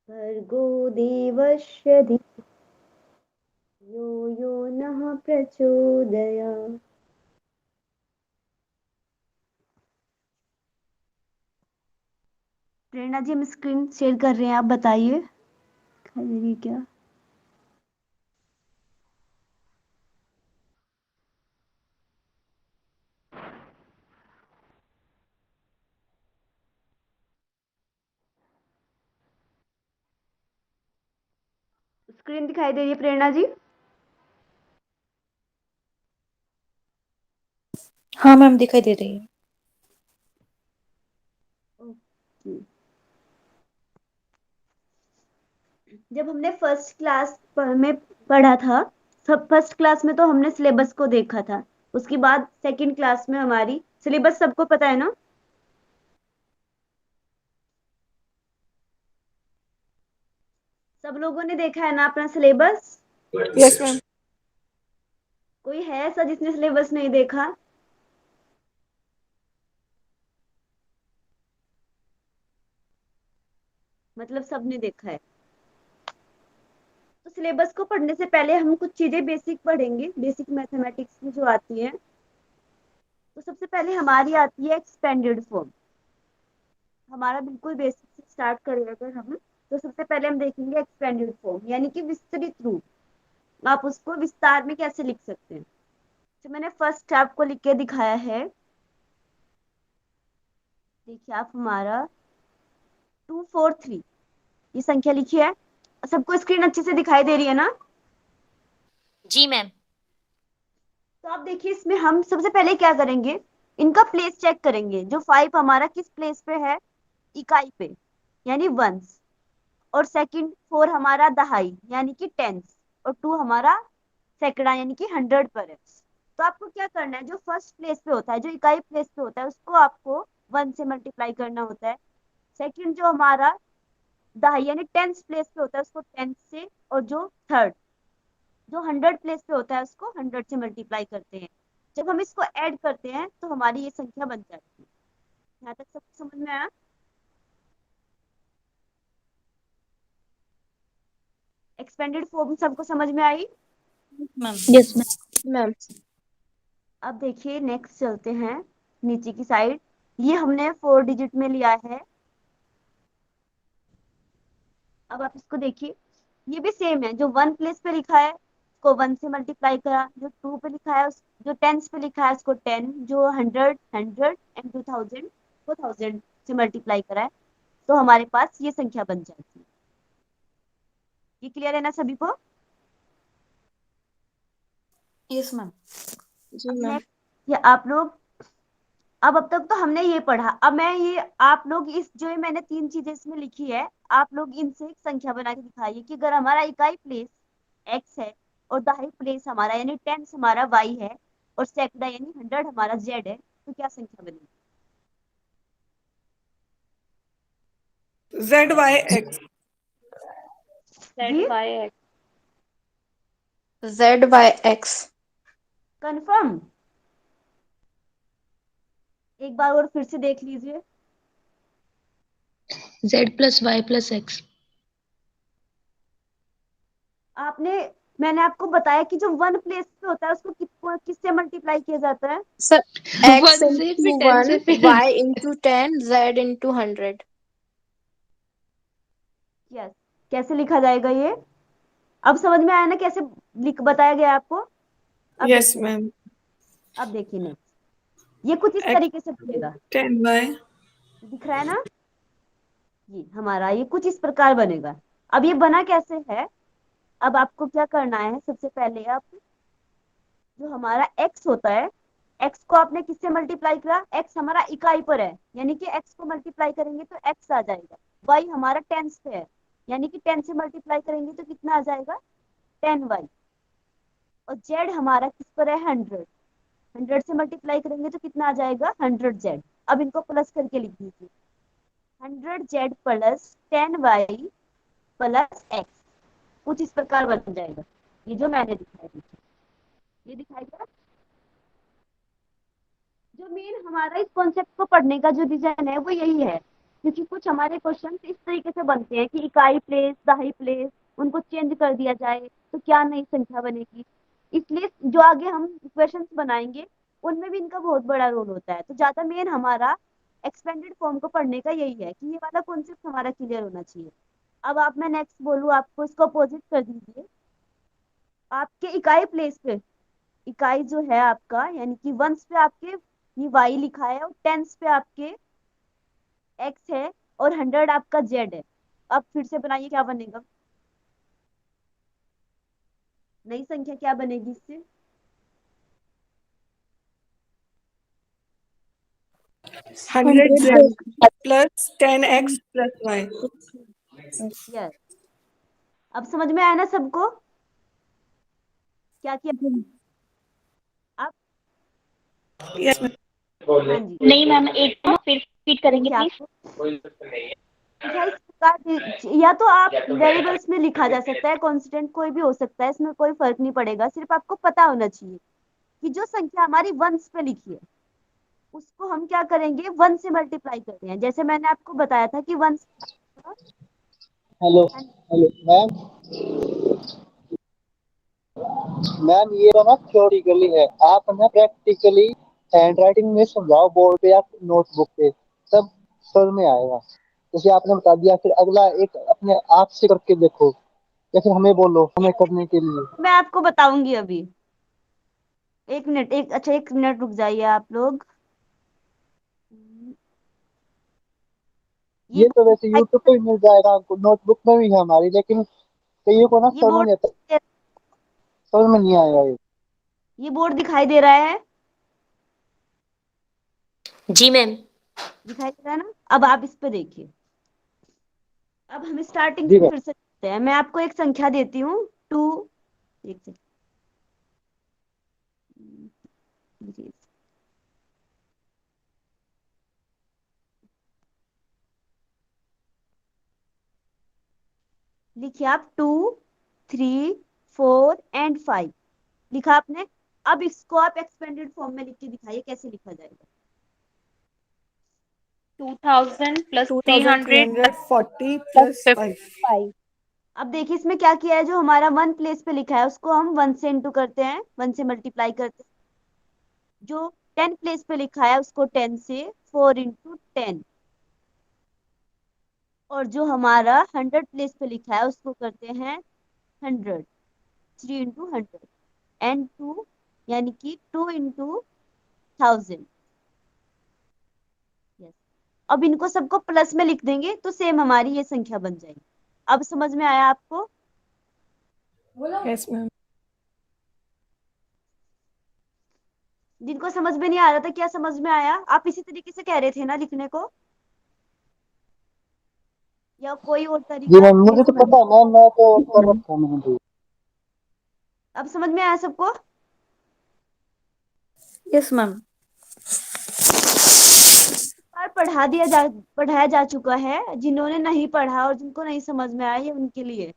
भर्गो देवस्य धियो यो नः प्रचोदयात्। प्रेरणा जी हम स्क्रीन शेयर कर रहे हैं, आप बताइए दिखाई दे रही है क्या? स्क्रीन दिखाई दे रही है प्रेरणा जी? हाँ मैम, दिखाई दे रही है। ओके। जब हमने फर्स्ट क्लास में पढ़ा था, सब फर्स्ट क्लास में तो हमने सिलेबस को देखा था। उसके बाद सेकंड क्लास में हमारी सिलेबस सबको पता है ना? सब लोगों ने देखा है ना अपना सिलेबस? Yes ma'am. कोई है ऐसा जिसने सिलेबस नहीं देखा? मतलब सबने देखा है। तो सिलेबस को पढ़ने से पहले हम कुछ चीजें बेसिक पढ़ेंगे, बेसिक मैथमेटिक्स में जो आती हैं। तो सबसे पहले हमारी आती है एक्सपेंडेड फॉर्म। हमारा बिल्कुल बेसिक से स्टार्ट करें अगर हम, तो सबसे पहले हम देखेंगे एक्सपेंडेड फॉर्म यानी कि विस्तृत रूप। आप उसको विस्तार में कैसे लिख सकते हैं। तो मैंने फर्स्ट आपको लिख के दिखाया है। देखिए आप हमारा 243 ये संख्या लिखी है। सबको स्क्रीन अच्छे से दिखाई दे रही है ना? जी मैम। तो आप देखिए इसमें हम सबसे पहले क्या करेंगे, इनका प्लेस चेक करेंगे। जो 5 हमारा किस प्लेस पे है? इकाई पे, यानी वंस। और सेकंड 4 हमारा दहाई यानी कि टेंस। और 2 हमारा सैकड़ा यानी कि 100 पर है। तो आपको क्या करना है, जो फर्स्ट प्लेस पे होता है, जो इकाई प्लेस पे होता है, उसको आपको 1 से मल्टीप्लाई करना होता है। सेकंड जो हमारा दहाई यानी टेंस प्लेस पे होता है, उसको 10 से। और जो थर्ड जो 100 प्लेस पे होता है, उसको 100 से मल्टीप्लाई करते हैं। जब हम इसको ऐड करते हैं तो हमारी ये संख्या बन जाती है। यहाँ तक सब समझ में आया? एक्सपेंडेड फॉर्म सबको समझ में आई? मैम। Yes ma'am. अब देखिए नेक्स्ट चलते हैं नीचे की साइड। ये हमने 4 डिजिट में लिया है। अब आप इसको देखिए, ये भी सेम है। जो 1 प्लेस पे लिखा है उसको 1 से मल्टीप्लाई करा, जो 2 पे लिखा है जो टेंस पे लिखा है उसको 10, जो 100 100 एंड 2000 को 1000 से मल्टीप्लाई करा है। तो हमारे पास ये संख्या बन जाती है। ये क्लियर है ना सभी को? Yes ma'am. जी अब मैम। नेक्स्ट, ये आप लोग, अब तक तो हमने ये पढ़ा। अब मैं ये आप लोग इस जो ये मैंने 3 चीजें इसमें लिखी है, आप लोग इनसे एक संख्या बना के दिखाइए कि अगर हमारा इकाई प्लेस एक्स है और दहाई प्लेस हमारा यानी टेंस हमारा वाई है और सैकड़ा यानी 100 हमारा जेड है, तो क्या संख्या बनेगी? ZYX। जी ZYX। कंफर्म? एक बार और फिर से देख लीजिए। Z+Y+X। आपने मैंने आपको बताया कि जो 1 प्लेस पे होता है उसको किससे मल्टीप्लाई किया जाता है? सर, X 1 से फिर इंटू 10 वन, से फिर Y into 10, Z into 100। Yes. कैसे लिखा जाएगा ये? अब समझ में आया ना कैसे लिख बताया गया आपको? अब यस देखिए, मैम। अब देखिए नेक्स्ट, ये कुछ इस X तरीके से बनेगा। 10Y। दिख रहा है ना? ये हमारा ये कुछ इस प्रकार बनेगा। अब ये बना कैसे है? अब आपको क्या करना है, सबसे पहले आप जो हमारा x होता है, x को आपने किससे मल्टीप्लाई करा? x हमारा इकाई पर है यानी कि x को मल्टीप्लाई करेंगे तो x आ जाएगा। y हमारा टेंस पे है यानी कि 10 से मल्टीप्लाई करेंगे तो कितना आ जाएगा? 10y। और z हमारा किस पर है? 100। 100 से मल्टीप्लाई करेंगे तो कितना आ जाएगा? 100z। अब इनको प्लस करके लिख दीजिए, 100z plus 10y plus x. कुछ इस प्रकार बन जाएगा। ये जो मैंने दिखाया, देखिए ये दिखाई दिया। जो मेन हमारा इस कॉन्सेप्ट को पढ़ने का जो रीजन है वो यही है क्योंकि कुछ हमारे क्वेश्चन इस तरीके से बनते हैं कि इकाई प्लेस, दहाई प्लेस, उनको चेंज कर दिया जाए तो क्या नई संख्या बनेगी। इसलिए जो आगे हम क्वेश्चंस बनाएंगे उनमें भी इनका बहुत बड़ा रोल होता है। तो ज्यादा मेन हमारा एक्सपेंडेड फॉर्म को पढ़ने का यही है कि ये वाला कॉन्सेप्ट हमारा क्लियर होना चाहिए। अब आप, मैं नेक्स्ट बोलूँ आपको, इसको अपोजिट कर दीजिए। आपके इकाई प्लेस पे, इकाई जो है आपका, यानी कि वंस पे आपके ये वाई लिखा है और टेंस पे आपके एक्स है और 100 आपका जेड है। अब फिर से बनाइए, क्या बनेगा, नई संख्या क्या बनेगी इससे। 100 plus 10x plus y. Yes, अब समझ में आया ना सबको क्या किया। अब Yes, ma'am. हाँ जी, नहीं मैम, एक बार फिर रिपीट करेंगे देखिए प्लीज। आपको लिखा है इस प्रकार, या तो आप वेरिएबल्स में लिखा जा सकता है, कांस्टेंट कोई भी हो सकता है, इसमें कोई फर्क नहीं पड़ेगा। सिर्फ आपको पता होना चाहिए कि जो संख्या हमारी वंस पे लिखी है उसको हम क्या करेंगे, वन से मल्टीप्लाई करते हैं। जैसे मैंने आपको बताया था कि once, hello hello ma'am. Ma'am ये तो ना थ्योरेटिकली है, आप ना प्रैक्टिकली हैंड राइटिंग में समझाओ बोर्ड पे या नोटबुक पे, तब समझ में आएगा। जैसे आपने बता दिया, फिर अगला एक अपने आप से करके देखो, या फिर हमें बोलो हमें करने के लिए। मैं आपको बताऊंगी अभी। एक मिनट, एक मिनट रुक जाइए आप लोग। ये ये तो वैसे यूट्यूब पे भी मिल जाएगा आपको, नोटबुक में भी है हमारी, लेकिन कईयों को ना ये समझ में बोर्ड, नहीं आता, समझ में नहीं आएगा ये। ये बोर्ड दिखाई दे रहा है, जी मैम। दिखाई दे रहा है ना। अब आप इस पे देखिए। अब हम स्टार्टिंग जी से मैम। फिर से करते हैं। मैं आपको एक संख्या देती हूँ, 2, एक सेकंड, जी, लिखिए आप 2, 3, 4 एंड 5, लिखा आपने। अब इसको आप एक्सपेंडेड फॉर्म में लिख के दिखाइए कैसे लिखा जाएगा। 2000 plus 300 2340 plus plus 5. 55. अब देखिए इसमें क्या किया है, जो हमारा वन प्लेस पे लिखा है उसको हम वन से इंटू करते हैं, वन से मल्टीप्लाई करते हैं। जो 10 प्लेस पे लिखा है उसको 10 से 4 इंटू 10, और जो हमारा 100 प्लेस पे लिखा है उसको करते हैं 100, 3 इंटू 100 एंड 2, यानी कि 2 इंटू 1000। यस, अब इनको सबको प्लस में लिख देंगे तो सेम हमारी ये संख्या बन जाएगी। अब समझ में आया आपको। Yes, ma'am. जिनको समझ में नहीं आ रहा था, क्या समझ में आया? आप इसी तरीके से कह रहे थे ना लिखने को, या कोई और जी तरीका? मैम, मुझे तो पता है मैम, मैं तो कर रखा हूँ मैंने तो। अब समझ में आया सबको? Yes, ma'am. बार पढ़ाया जा चुका है। जिन्होंने नहीं पढ़ा और जिनको नहीं समझ में आया ये उनके लिए,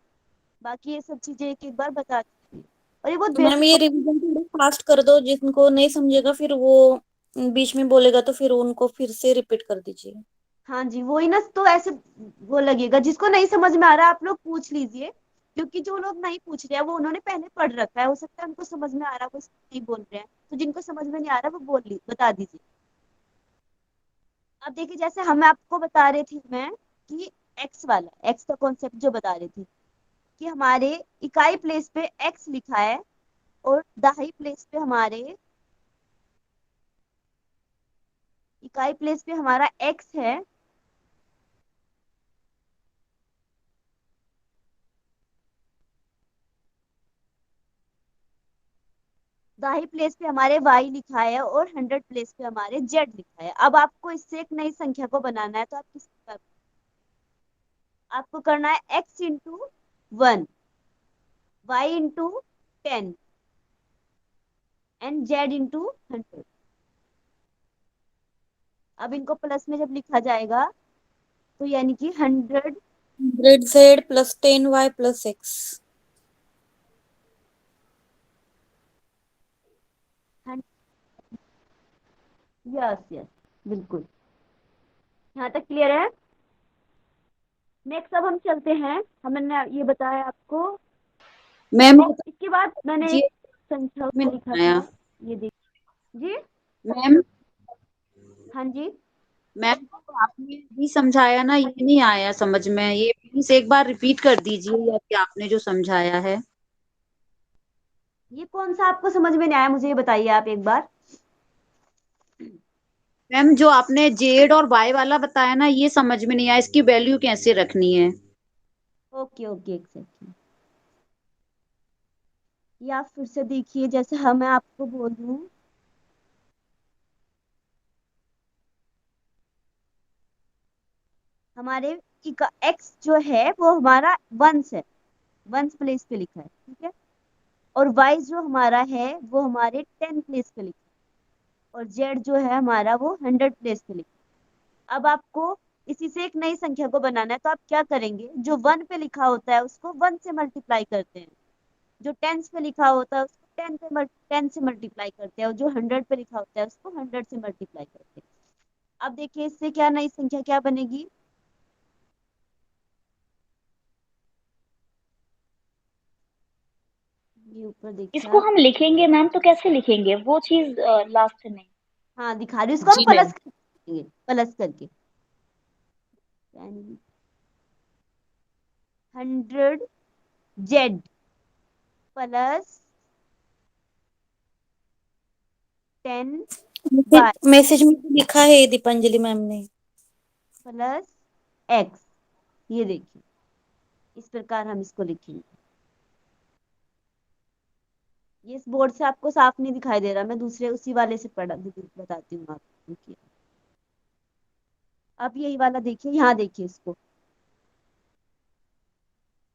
बाकी ये सब चीजें एक एक बार बता दीजिए। और ये बहुत तो मैम बेसिक। ये रिवीजन थोड़ा फास्ट कर दो, जिनको नहीं समझेगा फिर वो बीच में बोलेगा तो फिर उनको फिर से रिपीट कर दीजिए। हाँ जी, वही ना, तो ऐसे वो लगेगा। जिसको नहीं समझ में आ रहा आप लोग पूछ लीजिए, क्योंकि जो लोग नहीं पूछ रहे हैं वो उन्होंने पहले पढ़ रखा है, हो सकता है उनको समझ में आ रहा, वो नहीं बोल रहे हैं। तो जिनको समझ में नहीं आ रहा वो बता दीजिए। अब देखिए, जैसे हम आपको बता रही थी मैं कि एक्स का कॉन्सेप्ट जो बता रही थी कि हमारे इकाई प्लेस पे एक्स लिखा है और दहाई प्लेस पे हमारे, इकाई प्लेस पे हमारा एक्स है दाही प्लेस पे हमारे y लिखा है और 100 प्लेस पे हमारे z लिखा है। अब आपको इससे एक नई संख्या को बनाना है तो आप किस प्रकार, आपको करना है x into 1, y into 10 and z into 100। अब इनको प्लस में जब लिखा जाएगा तो यानी कि 100, 100z plus 10y plus x. Yes yes, बिल्कुल। यहाँ तक क्लियर है? नेक्स्ट अब हम चलते हैं, हमने ये बताया आपको। मैम इसके बाद मैंने जी एक संख्या में उसमें लिखा आया। था, ये देखिए जी। मैम हाँ जी। मैम तो आपने भी समझाया ना, ये नहीं आया समझ में, ये प्लीज एक बार रिपीट कर दीजिए या कि आपने जो समझाया है। ये कौन सा आपको समझ में नहीं आया, मुझे ये बताइए आप एक बार। मैम जो आपने जेड और वाई वाला बताया ना, ये समझ में नहीं आया, इसकी वैल्यू कैसे रखनी है। ओके ओके, एक सेकंड। ये आप फिर से देखिए, जैसे हम मैं आपको बोल दूं, हमारे एक्स जो है वो हमारा वंस है, वंस प्लेस पे लिखा है, ठीक है। और वाई जो हमारा है वो हमारे 10 प्लेस पे लिखा है। और जेड जो है हमारा वो 100 प्लेस पे लिखा है। अब आपको इसी से एक नई संख्या को बनाना है, तो आप क्या करेंगे, जो 1 पे लिखा होता है उसको 1 से मल्टीप्लाई करते हैं, जो टेंस पे लिखा होता है उसको 10 से मल्टीप्लाई करते हैं, और जो 100 पे लिखा होता है उसको 100 से मल्टीप्लाई करते हैं। अब देखिए इससे क्या नई संख्या क्या बनेगी। ये ऊपर देखिए इसको आप। हम लिखेंगे मैम तो कैसे लिखेंगे वो चीज लास्ट में? हाँ दिखा रही हूँ, इसको हम जी प्लस मैम। करेंगे, प्लस करके 100 जेड प्लस 10 वाई मैसेज में भी लिखा है दीपांजलि मैम ने। Plus x. ये देखिए इस प्रकार हम इसको लिखेंगे। ये इस बोर्ड से आपको साफ नहीं दिखाई दे रहा, मैं दूसरे उसी वाले से पढ़ा बताती हूँ आपको, देखिए। अब यही वाला देखिए, यहाँ देखिए इसको,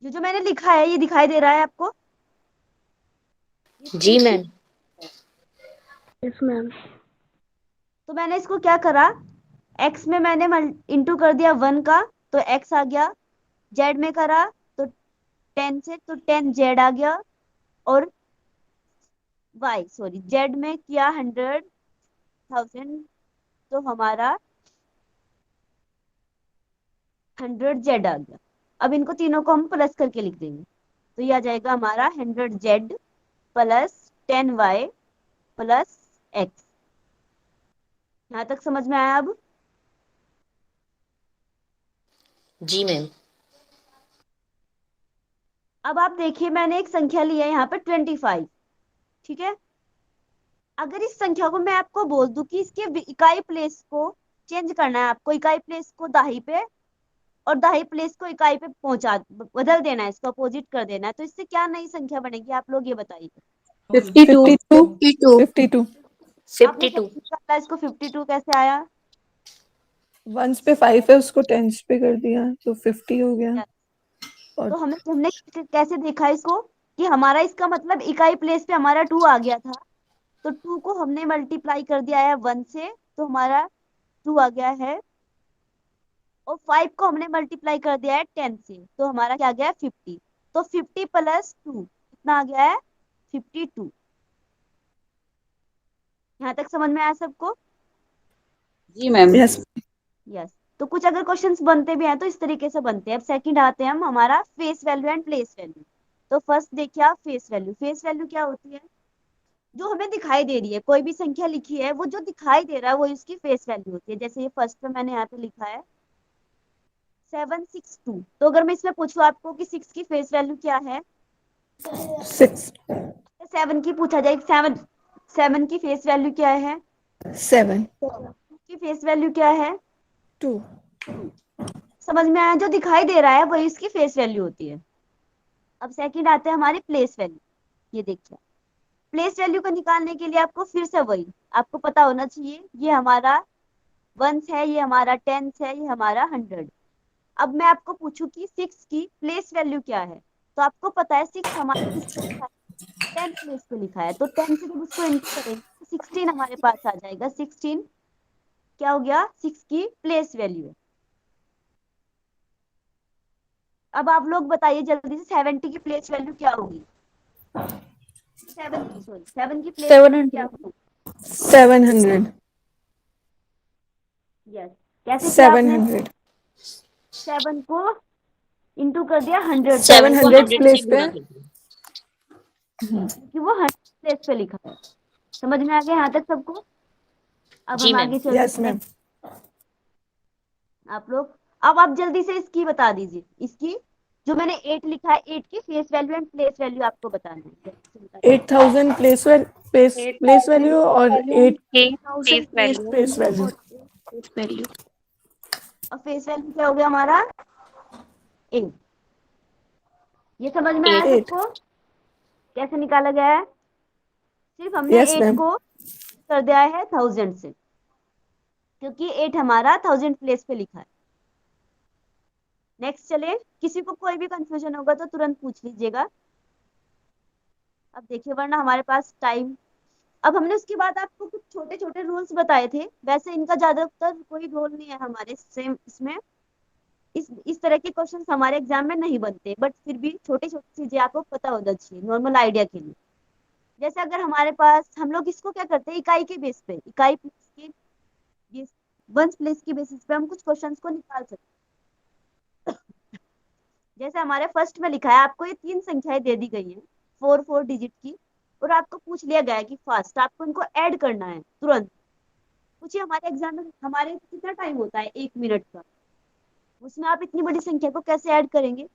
जो जो मैंने लिखा है ये दिखाई दे रहा है आपको। जी मैम। Yes ma'am. तो मैंने इसको क्या करा, एक्स में मैंने इंटू कर दिया 1 का, तो एक्स आ गया। जेड में करा तो 10 से, तो 10 जेड आ गया। और वाई सॉरी जेड में किया 100,000, तो हमारा 100 जेड आ गया। अब इनको तीनों को हम प्लस करके लिख देंगे, तो ये आ जाएगा हमारा 100 z plus 10 y plus x. यहाँ तक समझ में आया अब। जी मैम। अब आप देखिए मैंने एक संख्या ली है यहाँ पे 25, ठीक है। अगर इस संख्या को मैं आपको बोल दूं कि इसके इकाई प्लेस को चेंज करना है, आपको इकाई प्लेस को दाही पे और दाही प्लेस को इकाई पे पहुंचा बदल देना है, इसको अपोजिट कर देना है, तो इससे क्या नई संख्या बनेगी, आप लोग ये बताइए। 52। 52 52। 52 आपने 52। कैसे निकाला इसको, 52 कैसे आया। वंस पे 5 है, उसको टेंस पे कर दिया तो 50 हो गया। और तो हमने हमने कैसे देखा इसको, कि हमारा इसका मतलब इकाई प्लेस पे हमारा 2 आ गया था, तो 2 को हमने मल्टीप्लाई कर दिया है 1 से, तो हमारा 2 आ गया है। और 5 को हमने मल्टीप्लाई कर दिया है 10 से, तो हमारा क्या आ गया है 50। तो 50 प्लस 2 कितना आ गया है 52। यहाँ तक समझ में आया सबको। जी मैम। Yes yes. तो कुछ अगर क्वेश्चंस बनते भी हैं तो इस तरीके से बनते हैं। अब सेकंड आते हैं हम हमारा face value and place value. तो फर्स्ट देखिए आप फेस वैल्यू। फेस वैल्यू क्या होती है, जो हमें दिखाई दे रही है, कोई भी संख्या लिखी है वो जो दिखाई दे रहा है वो इसकी फेस वैल्यू होती है। जैसे ये फर्स्ट पे मैंने यहाँ पे लिखा है 762, तो अगर मैं इसमें पूछूं आपको कि 6 की फेस वैल्यू क्या है, 6 7 की पूछा जाए, 7 की फेस वैल्यू क्या है, 7 की फेस वैल्यू क्या है 2 2। समझ में आया, जो दिखाई दे रहा है वही इसकी फेस वैल्यू होती है। अब सेकंड आते हैं हमारी प्लेस वैल्यू। ये देखिए प्लेस वैल्यू को निकालने के लिए आपको फिर से वही आपको पता होना चाहिए, ये हमारा वंस है, ये हमारा टेंस है, ये हमारा 100। अब मैं आपको पूछूं कि 6 की प्लेस वैल्यू क्या है, तो आपको पता है 6 हमारा किस पे लिखा है, 10 प्लेस पे लिखा है, तो 10 से जब उसको इंटू करेंगे तो 16 हमारे पास आ जाएगा। 16 क्या हो गया, 6 की प्लेस वैल्यू है। अब आप लोग बताइए जल्दी से 70 की प्लेस वैल्यू क्या होगी, 7 की सॉरी 7 की प्लेस वैल्यू क्या 700। होगी। 700 यस, कैसे किया आपने, 700 7 को इंटू कर दिया 100 से, 700 प्लेस पे। क्योंकि वो 100 प्लेस पे लिखा है। समझ में आ गया यहाँ तक सबको? अब जी हम मैम। आगे चलते यस मैम। हैं। आप लोग अब आप जल्दी से इसकी बता दीजिए, इसकी जो मैंने 8 लिखा है, 8 की face value and place value आपको बताना है। जल्दी से बता दीजिए। 8000 प्लेस वैल्यू और 8 face value face value. Value और फेस वैल्यू क्या हो गया हमारा? 8। ये समझ में आया 8। सबको कैसे निकाला गया है? सिर्फ हमने यस 8 मैम। को कर दिया है 1000 से, क्योंकि 8 हमारा 1000 प्लेस पे लिखा है। नेक्स्ट चले, किसी को कोई भी कंफ्यूजन होगा तो तुरंत पूछ लीजिएगा। अब देखिए, वरना हमारे पास टाइम। अब हमने उसके बाद आपको कुछ छोटे छोटे रूल्स बताए थे, वैसे इनका ज्यादातर कोई रोल नहीं है हमारे सेम इसमें। इस तरह के क्वेश्चंस हमारे एग्जाम में नहीं बनते, बट फिर भी छोटी छोटी चीजें आपको पता होना चाहिए नॉर्मल आइडिया के लिए। जैसे अगर हमारे पास, हम लोग इसको क्या करते हैं, इकाई के बेस पे, इकाई प्लेस की, वंस प्लेस की बेसिस पे हम कुछ क्वेश्चंस को निकाल सकते हैं। जैसे हमारे फर्स्ट में लिखा है, आपको ये 3 संख्याएं दे दी गई हैं 4 डिजिट की, और आपको पूछ लिया गया है कि फास्ट आपको इनको ऐड करना है तुरंत। पूछिए, हमारे एग्जाम में हमारे कितना टाइम होता है? 1 मिनट का। उसमें आप इतनी बड़ी संख्या को कैसे ऐड करेंगे?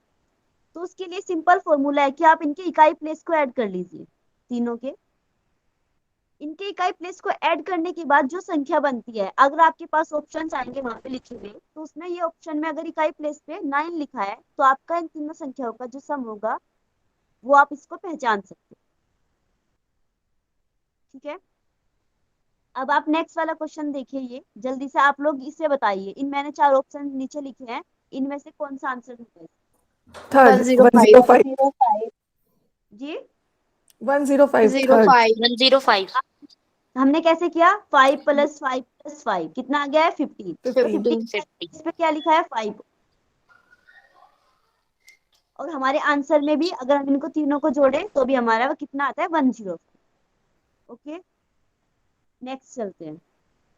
तो उसके लिए सिंपल फॉर्मूला है कि आप इनके इकाई प्लेस को ऐड कर लीजिए, तीनों के। इनके इकाई प्लेस को ऐड करने के बाद जो संख्या बनती है, अगर आपके पास ऑप्शन आएंगे वहां पे लिखे हुए, तो उसमें ये ऑप्शन में अगर इकाई प्लेस पे 9 लिखा है, तो आपका इन तीनों संख्याओं का जो सम होगा वो आप इसको पहचान सकते हैं। ठीक है, अब आप नेक्स्ट वाला क्वेश्चन देखिए। ये जल्दी से आप लोग इसे बताइए, इन मैंने 4 ऑप्शन नीचे लिखे हैं, इनमें से कौन सा आंसर होगा? थर्ड 105। जी, 105 थर्ड। 105। हमने कैसे किया? 5 + 5 + 5 कितना आ गया है? 15। तो 15। 15 इस पे क्या लिखा है? 5। और हमारे आंसर में भी अगर हम इनको तीनों को जोड़े तो भी हमारा वो कितना आता है? 10। ओके, नेक्स्ट चलते हैं।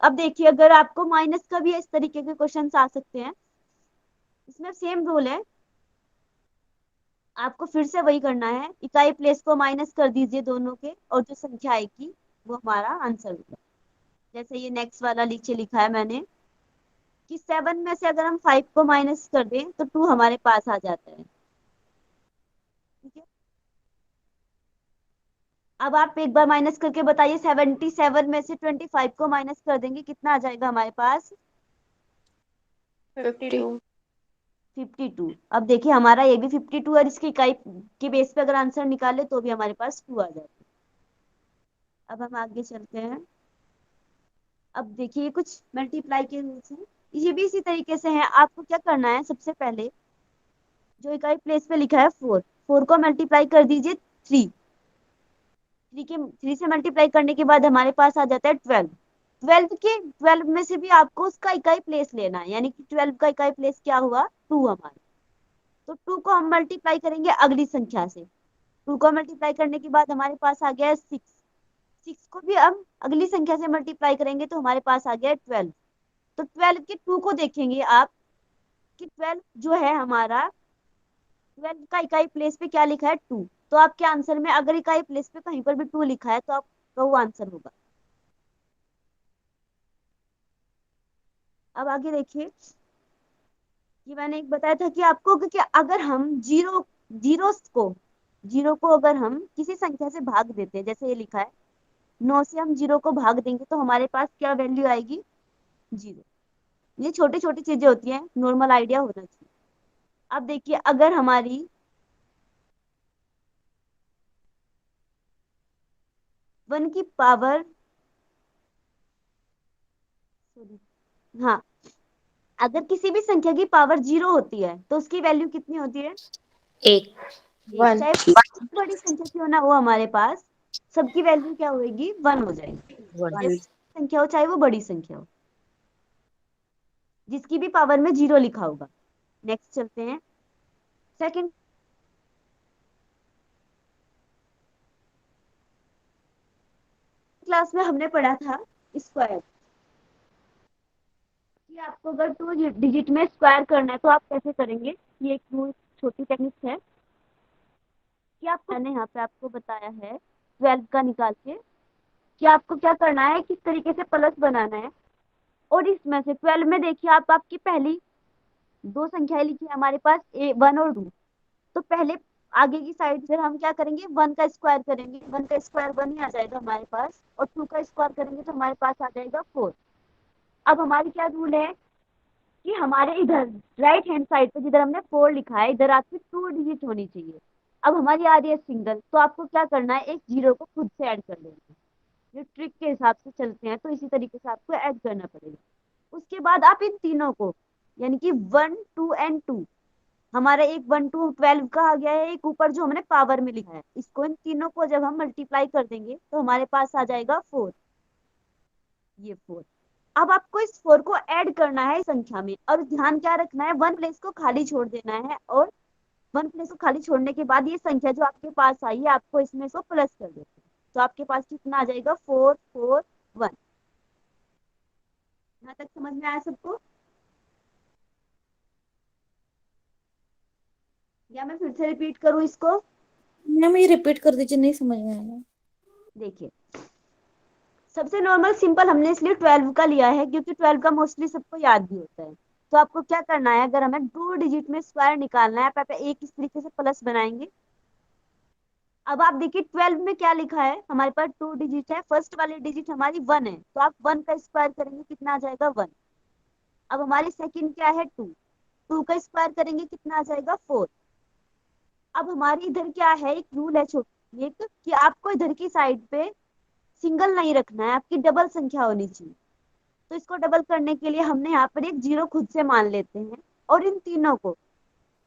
अब देखिए, अगर आपको माइनस का भी इस तरीके के क्वेश्चन आ सकते हैं। इसमें सेम रूल है, आपको फिर से वही करना है, इकाई प्लेस को माइनस कर दीजिए दोनों के, और जो संख्या आएगी वो हमारा आंसर होगा। जैसे ये नेक्स्ट वाला नीचे लिखा है मैंने कि 7 में से अगर हम 5 को माइनस कर दें तो 2 हमारे पास आ जाता है। ठीक है, अब आप एक बार माइनस करके बताइए, 77 में से 25 को माइनस कर देंगे, कितना आ जाएगा हमारे पास? 52 52। अब देखिए, हमारा ये भी 52 और इसकी इकाई के बेस पे अगर आंसर निकाले तो भी हमारे पास 2 आ जाता है। अब हम आगे चलते हैं। अब देखिए, कुछ मल्टीप्लाई के रूल्स हैं, ये भी इसी तरीके से हैं। आपको क्या करना है, सबसे पहले जो इकाई प्लेस पे लिखा है 4 को मल्टीप्लाई कर दीजिए 3। 3 से मल्टीप्लाई करने के बाद हमारे पास आ जाता है 12। 12 में से भी आपको उसका इकाई प्लेस लेना है, यानी कि 12 का इकाई प्लेस क्या हुआ? 2 हमारा। तो 2 को हम मल्टीप्लाई करेंगे अगली संख्या से। 2 को मल्टीप्लाई करने के बाद हमारे पास आ गया है 6। 6 को भी हम अगली संख्या से मल्टीप्लाई करेंगे तो हमारे पास आ गया है 12। तो 12 के 2 को देखेंगे आप कि 12 जो है हमारा, 12 का इकाई प्लेस पे क्या लिखा है? 2। तो आपके आंसर में अगर इकाई प्लेस पे कहीं पर भी 2 लिखा है तो आपका वो आंसर होगा। अब आगे देखिए, ये मैंने एक बताया था कि आपको, क्योंकि अगर हम जीरो को अगर हम किसी संख्या से भाग देते हैं, जैसे ये लिखा है 9 से हम 0 को भाग देंगे तो हमारे पास क्या वैल्यू आएगी? 0। ये छोटी छोटी चीजें होती हैं, नॉर्मल आइडिया होना चाहिए। अब देखिए, अगर हमारी 1 की पावर, हाँ, अगर किसी भी संख्या की पावर 0 होती है तो उसकी वैल्यू कितनी होती है? 1। चाहे कितनी बड़ी संख्या क्यों ना हो हमारे पास, सबकी वैल्यू क्या होगी? 1 हो जाएगी। जैसे संख्या हो, चाहे वो बड़ी संख्या हो, जिसकी भी पावर में 0 लिखा होगा। नेक्स्ट चलते हैं। सेकंड क्लास में हमने पढ़ा था स्क्वायर, कि आपको अगर 2 डिजिट में स्क्वायर करना है तो आप कैसे करेंगे? ये एक रूल छोटी टेक्निक है कि आपको मैंने यहाँ पे आपको बताया है 12 का निकाल के कि आपको क्या करना है, किस तरीके से प्लस बनाना है। और इसमें से 12 में देखिए आप आपकी पहली दो संख्याएं लिखी है हमारे पास 1 और 2। तो पहले आगे की साइड से हम क्या करेंगे, 1 का स्क्वायर करेंगे, 1 का स्क्वायर 1 ही आ जाएगा हमारे पास, और 2 का स्क्वायर करेंगे तो हमारे पास आ जाएगा 4। अब हमारी क्या रूल है कि हमारे इधर राइट हैंड साइड पे जिधर हमने 4 लिखा है इधर आपकी 2 डिजिट होनी चाहिए। अब हमारी आ रही है सिंगल, तो आपको क्या करना है, एक जीरो को खुद से ऐड कर लेना है। ये ट्रिक के हिसाब से चलते हैं तो इसी तरीके से आपको ऐड करना पड़ेगा। उसके बाद आप इन तीनों को यानी कि 1 2 एंड 2, हमारा एक 1 2 12 का आ गया है, एक ऊपर जो हमने पावर में लिखा है, इसको इन तीनों को जब हम मल्टीप्लाई कर देंगे तो हमारे पास आ जाएगा 4, ये 4। अब आपको इस 4 को ऐड करना है इस संख्या में, और ध्यान क्या रखना है, 1 प्लेस को खाली छोड़ देना है, और 1 प्लेस को खाली छोड़ने के बाद ये संख्या जो आपके पास आई है आपको इसमें से प्लस कर देते हैं, तो आपके पास कितना आ जाएगा 4 4 1। यहाँ तक समझ में आया सबको, या मैं फिर से रिपीट करूं इसको? मैम ये रिपीट कर दीजिए, नहीं समझ में आया। देखिए सबसे नॉर्मल सिंपल हमने इसलिए 12 का लिया है क्योंकि 12 का मोस्टली सबको याद भी होता है। तो आपको क्या करना है, अगर हमें 2 डिजिट में स्क्वायर निकालना है, आप एक इस तरीके से प्लस बनाएंगे। अब आप देखिए 12 में क्या लिखा है, हमारे पास 2 डिजिट है, फर्स्ट वाली डिजिट हमारी 1 है, तो आप 1 का स्क्वायर करेंगे कितना आ जाएगा 1। अब हमारी सेकंड क्या है 2, 2 का स्क्वायर करेंगे कितना आ जाएगा 4। अब हमारी इधर क्या है, एक रूल है छोटी एक, कि आपको इधर की साइड पे सिंगल नहीं रखना है, आपकी डबल संख्या होनी चाहिए। तो इसको डबल करने के लिए हमने यहाँ पर एक जीरो खुद से मान लेते हैं, और इन तीनों को,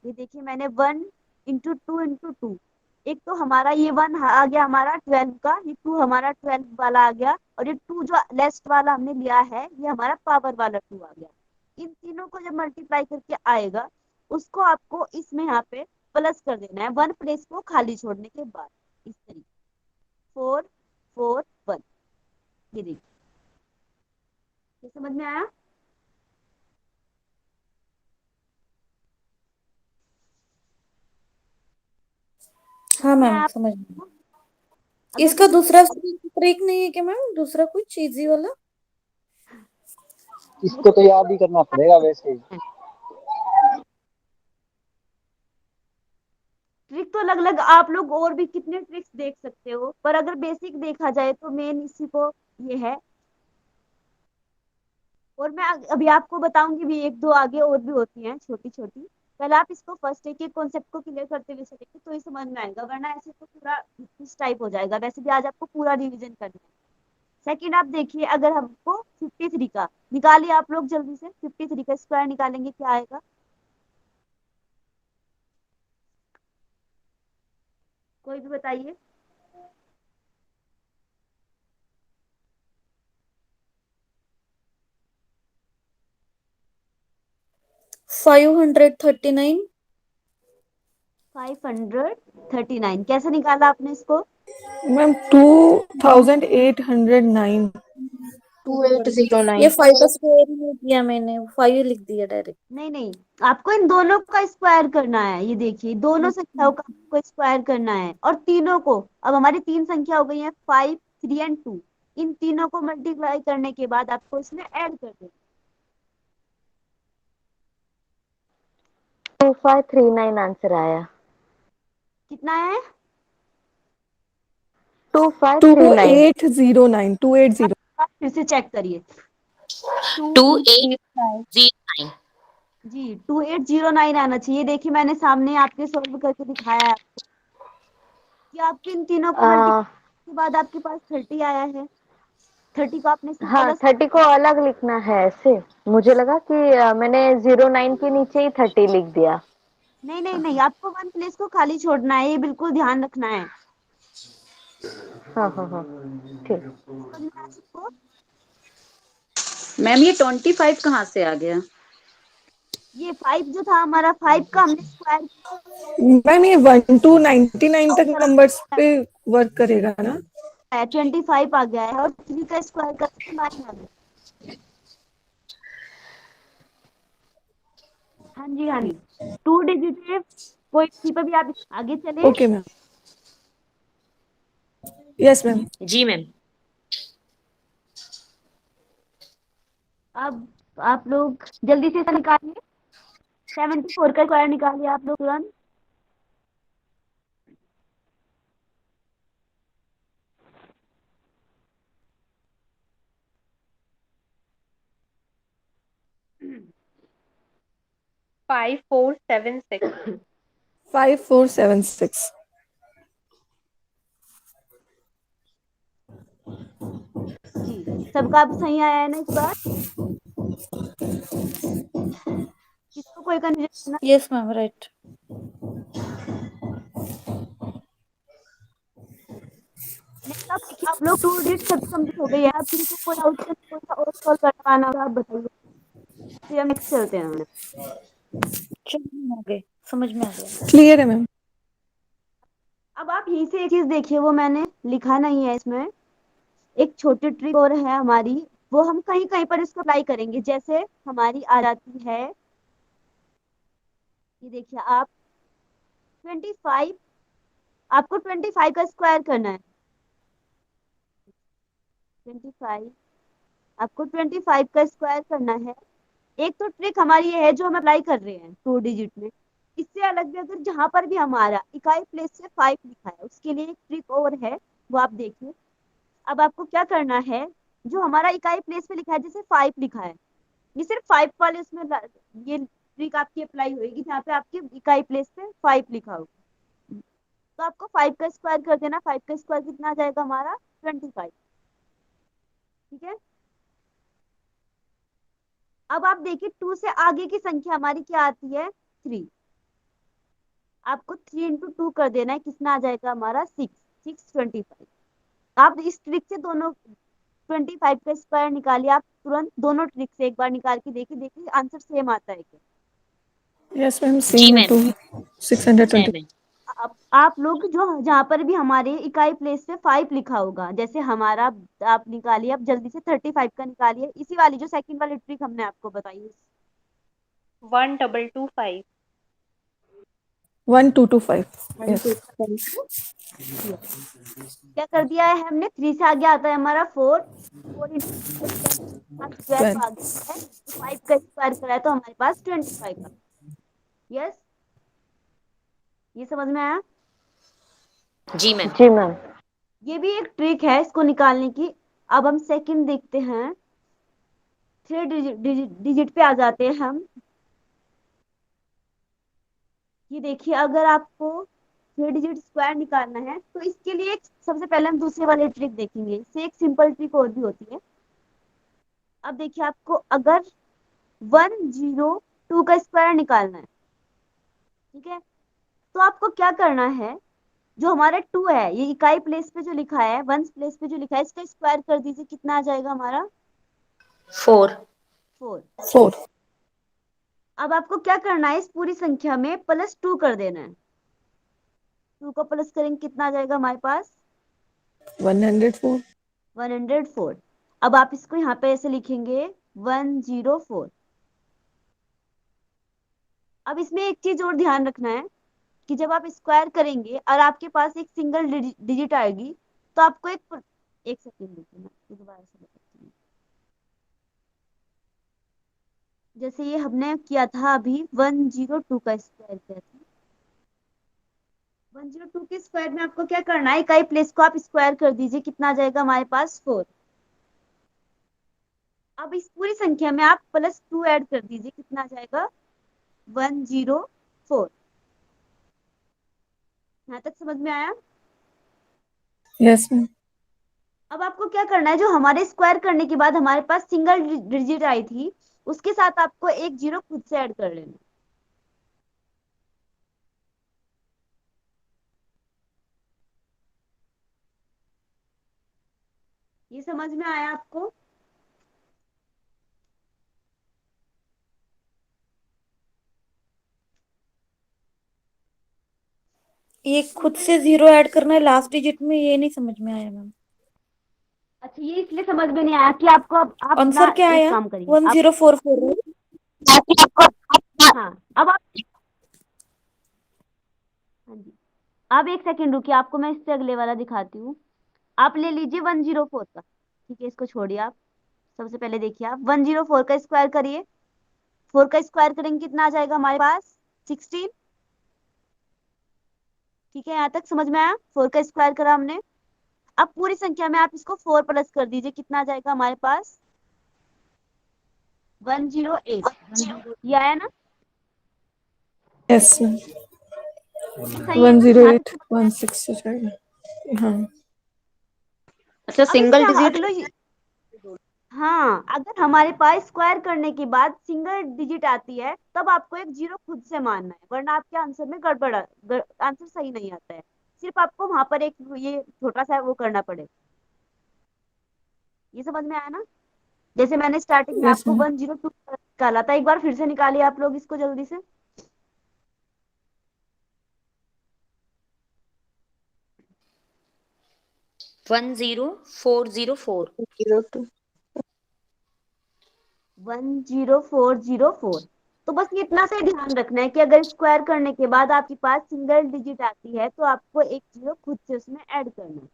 ये देखिए मैंने 1 इंटू 2 इंटू 2, एक तो हमारा ये 1 आ गया हमारा 12 का, ये 2 हमारा 12 वाला आ गया, और ये 2 जो लेस्ट वाला हमने लिया है ये हमारा पावर वाला 2 आ गया। इन तीनों को जब मल्टीप्लाई करके आएगा उसको आपको इसमें यहाँ पे प्लस कर देना है, 1 प्लेस को खाली छोड़ने के बाद, इस तरीके 4 4 1। ये देखिए, ये समझ में आया? हाँ मैं मैम आप समझ में। अगर इसका किसी दूसरा ट्रिक नहीं है क्या मैम, दूसरा कुछ इजी वाला? इसको तो याद ही करना पड़ेगा वैसे ही। ट्रिक तो अलग अलग आप लोग और भी कितने ट्रिक्स देख सकते हो, पर अगर बेसिक देखा जाए तो मेन इसी को ये है। और मैं अभी आपको बताऊंगी भी, एक दो आगे और भी होती हैं छोटी छोटी। पहले आप इसको फर्स्ट एक एक कॉन्सेप्ट को क्लियर करते हुए चलेंगे तो ये समझ में आएगा, वरना ऐसे तो पूरा इस टाइप हो जाएगा। वैसे भी आज आपको पूरा रिवीजन करना है। सेकंड आप देखिए, अगर हमको 53 का निकालिए आप लोग जल्दी से, 53 का स्क्वायर निकालेंगे क्या आएगा? कोई भी बताइए। 539। 539 कैसे निकाला आपने इसको? मैम 2809। 2809। ये 5 का स्क्वायर नहीं किया मैंने, 5 लिख दिया डायरेक्ट। नहीं नहीं, आपको इन दोनों का स्क्वायर करना है। ये देखिए दोनों संख्याओं का आपको स्क्वायर करना है, और तीनों को, अब हमारी तीन संख्या हो गई है 5 3 एंड 2, इन तीनों को मल्टीप्लाई करने के बाद आपको इसमें ऐड कर देना। 2539 आंसर आया। कितना है? 2539। 2809 280। आप फिर से चेक करिए। 2809। जी 2809 आना चाहिए। देखिए मैंने सामने आपके सॉल्व करके दिखाया है आपको कि आपके इन तीनों को मल्टीप्लाई के बाद आपके पास 30 आया है। 30 को आपने इसमें हाँ, प्लस, 30 को अलग लिखना है ऐसे। मुझे लगा कि मैंने 09 के नीचे ही 30 लिख दिया। नहीं नहीं नहीं, आपको 1 प्लेस को खाली छोड़ना है, ये बिल्कुल ध्यान रखना है। हाँ हाँ हाँ, ठीक। समझ में आया सबको? मैम ये 25 कहाँ से आ गया? ये 5 जो था हमारा, 5 का हमने स्क्वायर मैम ये 1 to 99 तक नंबर्स पे वर्क करेगा ना? 25 आ गया है, और 3 का स्क्वायर करके 9 आ गया। हाँ जी हाँ जी, 2 डिजिट है कोई किसी पर भी आप आगे चले। Okay ma'am, yes ma'am. जी मैम। अब आप लोग जल्दी से इसे निकालिए। 74 का स्क्वायर निकालिए आप लोग तुरंत। Five four seven six 5476। जी, सबका अब सही आया है ना इस बार? किसको कोई कंफ्यूजन ना? Yes ma'am, right. नेक्स्ट आप देखिए, आप लोग 2 डिजिट सब कंप्लीट हो गई है। अब किसी को कोई डाउट है, कोई सा और सॉल्व करवाना होगा आप बताइए, फिर हम नेक्स्ट चलते हैं। चलो, आगे समझ में आ गया। क्लियर है मैम। अब आप यहीं से एक चीज देखिए, वो मैंने लिखा नहीं है इसमें। एक छोटी ट्रिक और है हमारी, वो हम कहीं कहीं पर इसको अप्लाई करेंगे। जैसे हमारी आ जाती है, ये देखिए आप 25, आपको 25 का स्क्वायर करना है। 25, आपको 25 का स्क्वायर करना है। एक तो ट्रिक हमारी ये है जो हम अप्लाई कर रहे हैं 2 डिजिट में। इससे अलग भी अगर जहां पर भी हमारा इकाई प्लेस से 5 लिखा है, उसके लिए एक ट्रिक और है, वो आप देखिए। अब आपको क्या करना है, जो हमारा इकाई प्लेस पे लिखा है, जैसे 5 लिखा है, ये सिर्फ 5 वाले उसमें ये ट्रिक आपकी अप्लाई होगी जहाँ पे आपके इकाई प्लेस पे 5 लिखा होगा। तो आपको 5 का स्क्वायर कर देना। 5 का स्क्वायर कितना आ जाएगा हमारा? 25। ठीक है। अब आप देखिए 2 से आगे की संख्या हमारी क्या आती है? 3। आपको 3 इंटू 2 कर देना है, कितना आ जाएगा हमारा? 625। आप इस ट्रिक से दोनों 25 का स्क्वायर निकालिए। आप तुरंत दोनों ट्रिक से एक बार निकाल के देखिए, देखिए आंसर सेम आता है क्या। यस मैम, जी सेम है मैम। 620। सेम है। आप लोग जो जहां पर भी हमारे इकाई प्लेस पे 5 लिखा होगा, जैसे हमारा, आप निकालिए अब जल्दी से 35 का निकालिए। इसी वाली जो सेकंड वाली ट्रिक हमने आपको बताई है। 1225 1225। यस। क्या कर दिया है हमने? 3 से आगे आता है हमारा 4। 4 इंटू स्क्वायर तो आ गया है। 5 का स्क्वायर करा है तो हमारे पास 25 का। यस, ये समझ में आया? जी मैम। जी मैम। ये भी एक ट्रिक है इसको निकालने की। अब हम सेकंड देखते हैं। 3 डिजिट पे आ जाते हैं हम। ये देखिए, अगर आपको 3 डिजिट स्क्वायर निकालना है तो इसके लिए सबसे पहले हम दूसरे वाले ट्रिक देखेंगे। इससे एक सिंपल ट्रिक और भी होती है। अब देखिए, आपको अगर 102 का स्क्वायर निकालना है, ठीक है, तो आपको क्या करना है, जो हमारा 2 है, ये इकाई प्लेस पे जो लिखा है, वंस प्लेस पे जो लिखा है, इसका स्क्वायर कर दीजिए। कितना आ जाएगा हमारा? 4। 4। 4। अब आपको क्या करना है, इस पूरी संख्या में +2 कर देना है। 2 को प्लस करेंगे, कितना आ जाएगा हमारे पास? 104। 104। अब आप इसको यहाँ पे ऐसे लिखेंगे 104। अब इसमें एक चीज और ध्यान रखना है कि जब आप स्क्वायर करेंगे और आपके पास एक सिंगल डिजिट आएगी, तो आपको एक सेकेंड देखिए, मैं आपको दोबारा से बताती हूँ। जैसे ये हमने किया था अभी 102 का स्क्वायर किया था। 102 के स्क्वायर में आपको क्या करना है, इकाई प्लेस को आप स्क्वायर कर दीजिए। कितना आ जाएगा हमारे पास? 4। अब इस पूरी संख्या में आप +2 ऐड कर दीजिए। कितना आ जाएगा? 104। यहाँ तक समझ में आया? Yes ma'am. अब आपको क्या करना है, जो हमारे स्क्वायर करने के बाद हमारे पास सिंगल डिजिट आई थी, उसके साथ आपको एक 0 खुद से ऐड कर लेना। ये समझ में आया आपको? ये खुद से 0 ऐड करना है लास्ट डिजिट में, ये नहीं समझ में आया मैम। अच्छा, ये इसलिए समझ में नहीं आया कि आपको, अब आप ना आंसर क्या एक आया? काम करिए, 1044। हाँ, अब आप आप एक सेकंड रुकिए, आपको मैं इससे अगले वाला दिखाती हूँ। आप ले लीजिए 104 का, ठीक है, इसको छोड़िए आप। सबसे पहले देखिए, आप 104 का स्क्वायर करिए। 4 का स्क्वायर करेंगे कितना आ जाएगा हमारे पास? 16। ठीक है, यहाँ तक समझ में आया? 4 का स्क्वायर करा हमने। अब पूरी संख्या में आप इसको 4 प्लस कर दीजिए, कितना आ जाएगा हमारे पास? 108। ये आया ना? यस मैम, सही है ना? यहाँ तक समझ में आया? 10816 हो जाएगा। हाँ अच्छा, अब सिंगल इसमें डिजिट। अगले, हाँ, अगर हमारे पास स्क्वायर करने के बाद सिंगल डिजिट आती है तब आपको एक जीरो खुद से मानना है, वरना आपके आंसर में आंसर सही नहीं आता है। सिर्फ आपको वहां पर एक ये छोटा सा वो करना पड़ेगा। ये समझ में आया ना? जैसे मैंने स्टार्टिंग में यस आपको मैम। 102 निकाला था, एक बार फिर से निकालिए आप लोग इसको जल्दी से। 10404। 02। 10404। तो बस ये इतना सा ही ध्यान रखना है कि अगर स्क्वायर करने के बाद आपके पास सिंगल डिजिट आती है तो आपको एक जीरो खुद से उसमें ऐड करना है।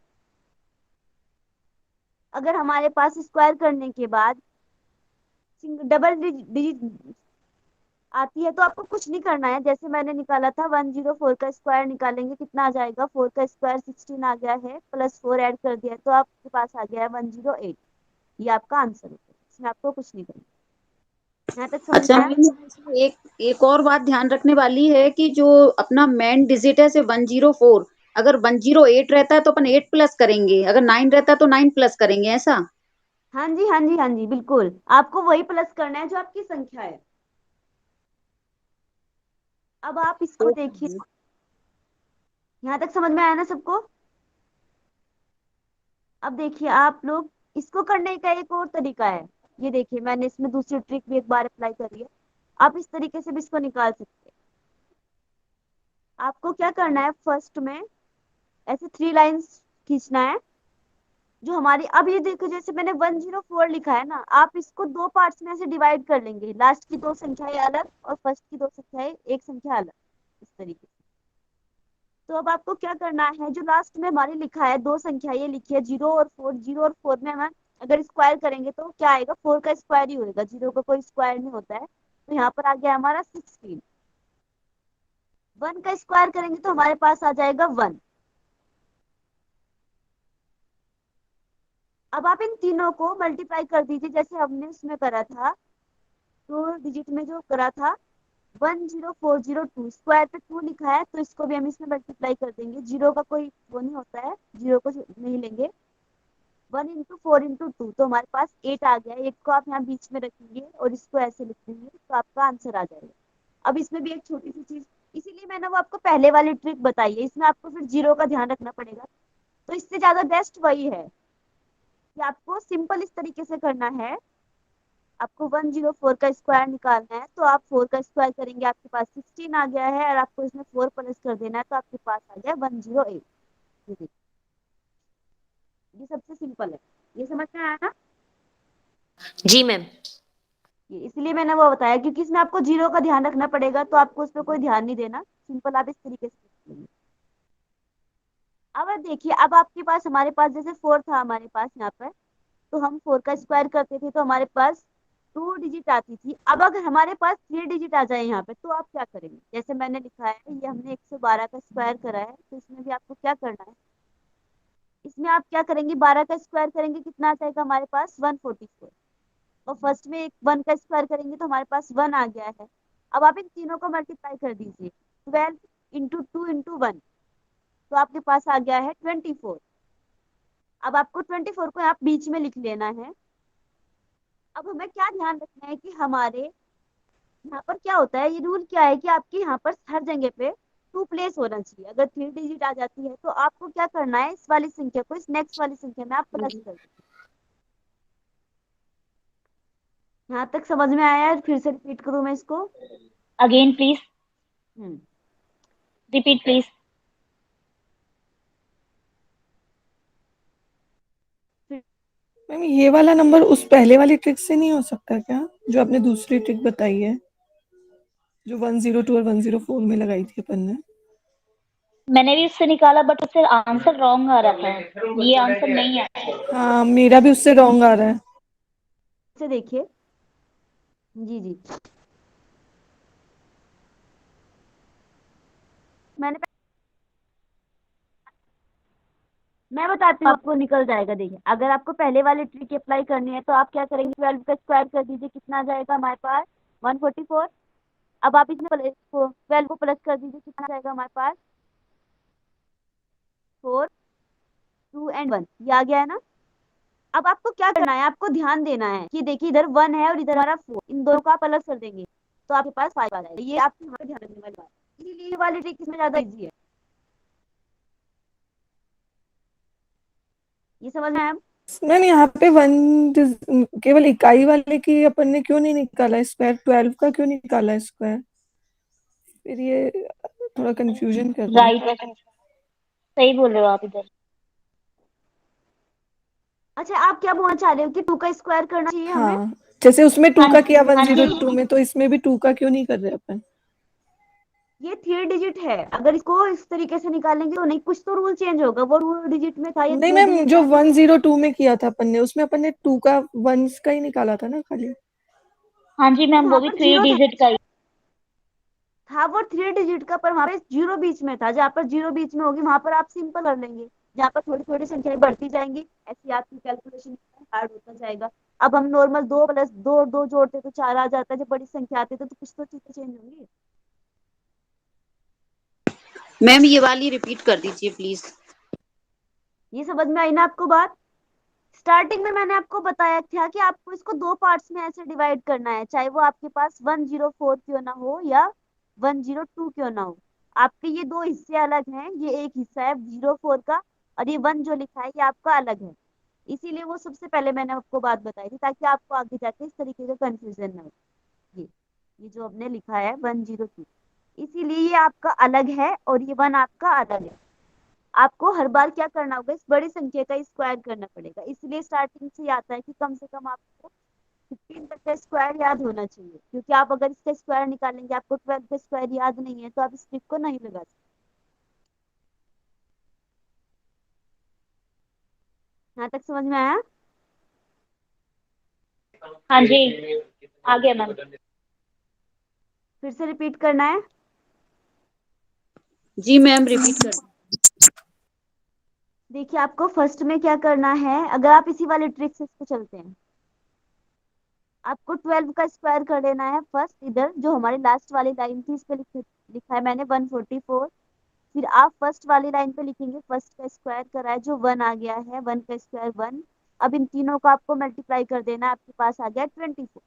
अगर हमारे पास स्क्वायर करने के बाद डबल डिजिट आती है तो आपको कुछ नहीं करना है। जैसे मैंने निकाला था 104 का स्क्वायर निकालेंगे कितना आ जाएगा? 4 का स्क्वायर 16 आ गया है, प्लस 4 ऐड कर दिया है तो आपके पास आ गया है 108। ये आपका आंसर होगा, इसमें आपको कुछ नहीं करना। यहाँ तक समझ अच्छा में आया? मैम, इसमें एक एक और बात ध्यान रखने वाली है कि जो अपना मेन डिजिट है से 104, अगर 108 रहता है तो अपन 8 प्लस करेंगे, अगर 9 रहता है तो 9 प्लस करेंगे, ऐसा। हाँ जी, हाँ जी, हाँ जी, बिल्कुल आपको वही प्लस करना है जो आपकी संख्या है। अब आप इसको देखिए, यहाँ तक समझ में आया ना सबको? अब देखिए आप लोग, इसको करने का एक और तरीका है। ये देखिए, मैंने इसमें दूसरी ट्रिक भी एक बार अप्लाई करी है। आप इस तरीके से भी इसको निकाल सकते हैं। आपको क्या करना है, फर्स्ट में ऐसे 3 लाइंस खींचना है जो हमारी, अब ये देखो जैसे मैंने 104 लिखा है ना, आप इसको दो पार्ट्स में ऐसे डिवाइड कर लेंगे, लास्ट की दो संख्याएं अलग और फर्स्ट की दो संख्याएं एक संख्या अलग, इस तरीके से। तो अब आपको क्या करना है, जो लास्ट में हमारी लिखा है दो संख्या ये लिखी है 0 और 4, 0 और 4 में हम अगर स्क्वायर करेंगे तो क्या आएगा? 4 का स्क्वायर ही होगा, 0 का कोई स्क्वायर नहीं होता है। तो यहाँ पर आ गया हमारा 16। 1 का स्क्वायर करेंगे तो हमारे पास आ जाएगा 1। अब आप इन तीनों को मल्टीप्लाई कर दीजिए जैसे हमने उसमें करा था, तो डिजिट में जो करा था 10402, स्क्वायर पे 2 लिखा है तो इसको भी हम इसमें मल्टीप्लाई कर देंगे। जीरो का कोई वो नहीं होता है, जीरो को नहीं लेंगे। 1 into 4 into 2 तो हमारे पास 8 आ गया। 8 को आप यहाँ बीच में रखेंगे और इसको ऐसे लिख देंगे तो आपका आंसर आ जाएगा। अब इसमें भी एक छोटी सी चीज, इसीलिए मैंने वो आपको पहले वाली ट्रिक बताई है, इसमें आपको फिर जीरो का ध्यान रखना पड़ेगा। तो इससे ज्यादा बेस्ट वही है कि आपको सिंपल इस तरीके से करना है। आपको 104 का स्क्वायर निकालना है तो आप 4 का स्क्वायर करेंगे, आपके पास 16 आ गया है, और आपको इसमें 4 प्लस कर देना है तो आपके पास आ गया 108। ये देखिए, ये सबसे सिंपल है। ये समझ में आया ना? जी मैम। ये इसलिए मैंने वो बताया क्योंकि इसमें आपको जीरो का ध्यान रखना पड़ेगा, तो आपको उस पर कोई ध्यान नहीं देना, सिंपल आप इस तरीके से करेंगे। अब देखिए, अब आपके पास, हमारे पास जैसे 4 था हमारे पास यहाँ पर, तो हम 4 का स्क्वायर करते थे तो हमारे पास 2 डिजिट आती थी। अब अगर हमारे पास 3 डिजिट आ जाए यहाँ पे तो आप क्या करेंगे? जैसे मैंने लिखा है, ये हमने 112 का स्क्वायर करा है तो इसमें भी आपको क्या करना है, इसमें आप क्या करेंगे, 12 का स्क्वायर करेंगे कितना आ जाएगा हमारे पास? 144। और फर्स्ट में एक 1 का स्क्वायर करेंगे तो हमारे पास 1 आ गया है। अब आप इन तीनों को मल्टीप्लाई कर दीजिए, 12 into 2 into 1 तो आपके पास आ गया है 24। अब आपको 24 को आप बीच में लिख लेना है। अब हमें क्या ध्यान रखना है कि हमारे यहाँ पर क्या होता है, ये रूल क्या है कि आपके यहाँ पर हर जगह पे 2 प्लेस होना चाहिए। अगर 3 डिजिट आ जाती है तो आपको क्या करना है, इस वाली संख्या को इस नेक्स्ट वाली संख्या में आप प्लस कर दीजिए। यहाँ तक समझ में आया है? फिर से रिपीट करूँ मैं इसको? Again please, hmm repeat please. Ma'am ये वाला नंबर उस पहले वाली ट्रिक से नहीं हो सकता क्या, जो आपने दूसरी ट्रिक बताई है, जो 102 और 104 में लगाई थी अपन ने? मैंने भी उससे निकाला बट उससे आंसर रॉन्ग आ रहा था, ये आंसर नहीं है। हाँ मेरा भी उससे रॉन्ग आ रहा है। से देखिए। जी जी, मैंने मैं बताती हूँ, आपको निकल जाएगा। देखिए, अगर आपको पहले वाली ट्रिक अप्लाई करनी है तो आप क्या करेंगे, 12 का स्क्वायर कर दीजिए, कितना आ जाएगा हमारे पास 144। अब आप इसमें 12 को प्लस कर दीजिए, कितना आ जाएगा हमारे पास 4 2 एंड 1, ये आ गया है ना। अब आपको क्या करना है, आपको ध्यान देना है कि देखिए इधर 1 है और इधर हमारा 4, इन दोनों को आप प्लस कर देंगे तो आपके पास 5 आ जाएगा। ये आपको यहाँ पे ध्यान रखने वाली बात है, इसीलिए ये वाली ट्रिक इसमें ज्यादा इजी है। ये समझ में आया? मैम यहाँ पे केवल इकाई वाले की अपन ने क्यों नहीं निकाला स्क्वायर, 12 का क्यों निकाला स्क्वायर? फिर ये थोड़ा कंफ्यूजन कर रहा है। राइट, सही बोल रहे हो आप इधर। अच्छा, आप क्या बोलना चाह रहे हो कि 2 का स्क्वायर करना चाहिए हमें? हाँ जैसे उसमें 2 हाँ का किया हाँ जी, 102 में, तो इसमें भी 2 का क्यों नहीं कर रहे अपन? ये 3 डिजिट है, अगर इसको इस तरीके से निकालेंगे तो नहीं, कुछ तो रूल चेंज होगा। वो रूल डिजिट में था, ये नहीं 3 मैम, डिजिट जो में। 102 में किया था अपन ने, उसमें अपन ने 2 का 1 का ही निकाला था ना खाली। हाँ जी तो मैम, वहां वो भी पर 3 जीरो डिजिट का ही। था, वो 3 डिजिट का, पर वहां पे जीरो बीच में था। जहाँ पर जीरो बीच में होगी वहां पर आप सिंपल कर लेंगे, जहाँ पर थोड़ी थोड़ी संख्याएं बढ़ती जाएंगी ऐसी आपकी कैलकुलेशन हार्ड होता जाएगा। अब हम नॉर्मल 2 प्लस 2 2 जोड़ते तो 4 आ जाता है, जब बड़ी संख्या आती है तो कुछ तो चीजें चेंज होंगी। मैम ये वाली रिपीट कर दीजिए प्लीज। ये समझ में आई ना आपको बात? स्टार्टिंग में मैंने आपको बताया था कि आपको इसको दो पार्ट्स में ऐसे डिवाइड करना है, चाहे वो आपके पास 104 क्यों ना हो या 102 क्यों ना हो। आपके ये दो हिस्से अलग हैं, ये एक हिस्सा है 04 का और ये 1 जो लिखा है ये आपका अलग है। इसीलिए वो सबसे पहले मैंने आपको बात बताई थी, ताकि आपको आगे जाके इस तरीके का कंफ्यूजन ना हो। ये जो आपने लिखा है 102, इसीलिए ये आपका अलग है और ये 1 आपका अलग है। आपको हर बार क्या करना होगा, इस बड़ी संख्या का स्क्वायर करना पड़ेगा। इसलिए स्टार्टिंग से ही आता है कि कम से कम आपको 15 तक का स्क्वायर याद होना चाहिए, क्योंकि आप अगर इसका स्क्वायर निकालेंगे, आपको 12 का स्क्वायर याद नहीं है तो आप इस ट्रिक को नहीं लगा सकते। यहाँ तक समझ में आया? हाँ जी, आ गया मैम। फिर से रिपीट करना है? जी मैम रिपीट कर। देखिए, आपको फर्स्ट में क्या करना है, अगर आप इसी वाले ट्रिक से इसको चलते हैं, आपको 12 का स्क्वायर कर लेना है। फर्स्ट इधर जो हमारी लास्ट वाली लाइन थी, इस पे लिखा है मैंने 144। फिर आप फर्स्ट वाली लाइन पे लिखेंगे फर्स्ट का स्क्वायर करा है, जो 1 आ गया है, 1 का स्क्वायर 1। अब इन तीनों को आपको मल्टीप्लाई कर देना है, आपके पास आ गया 24।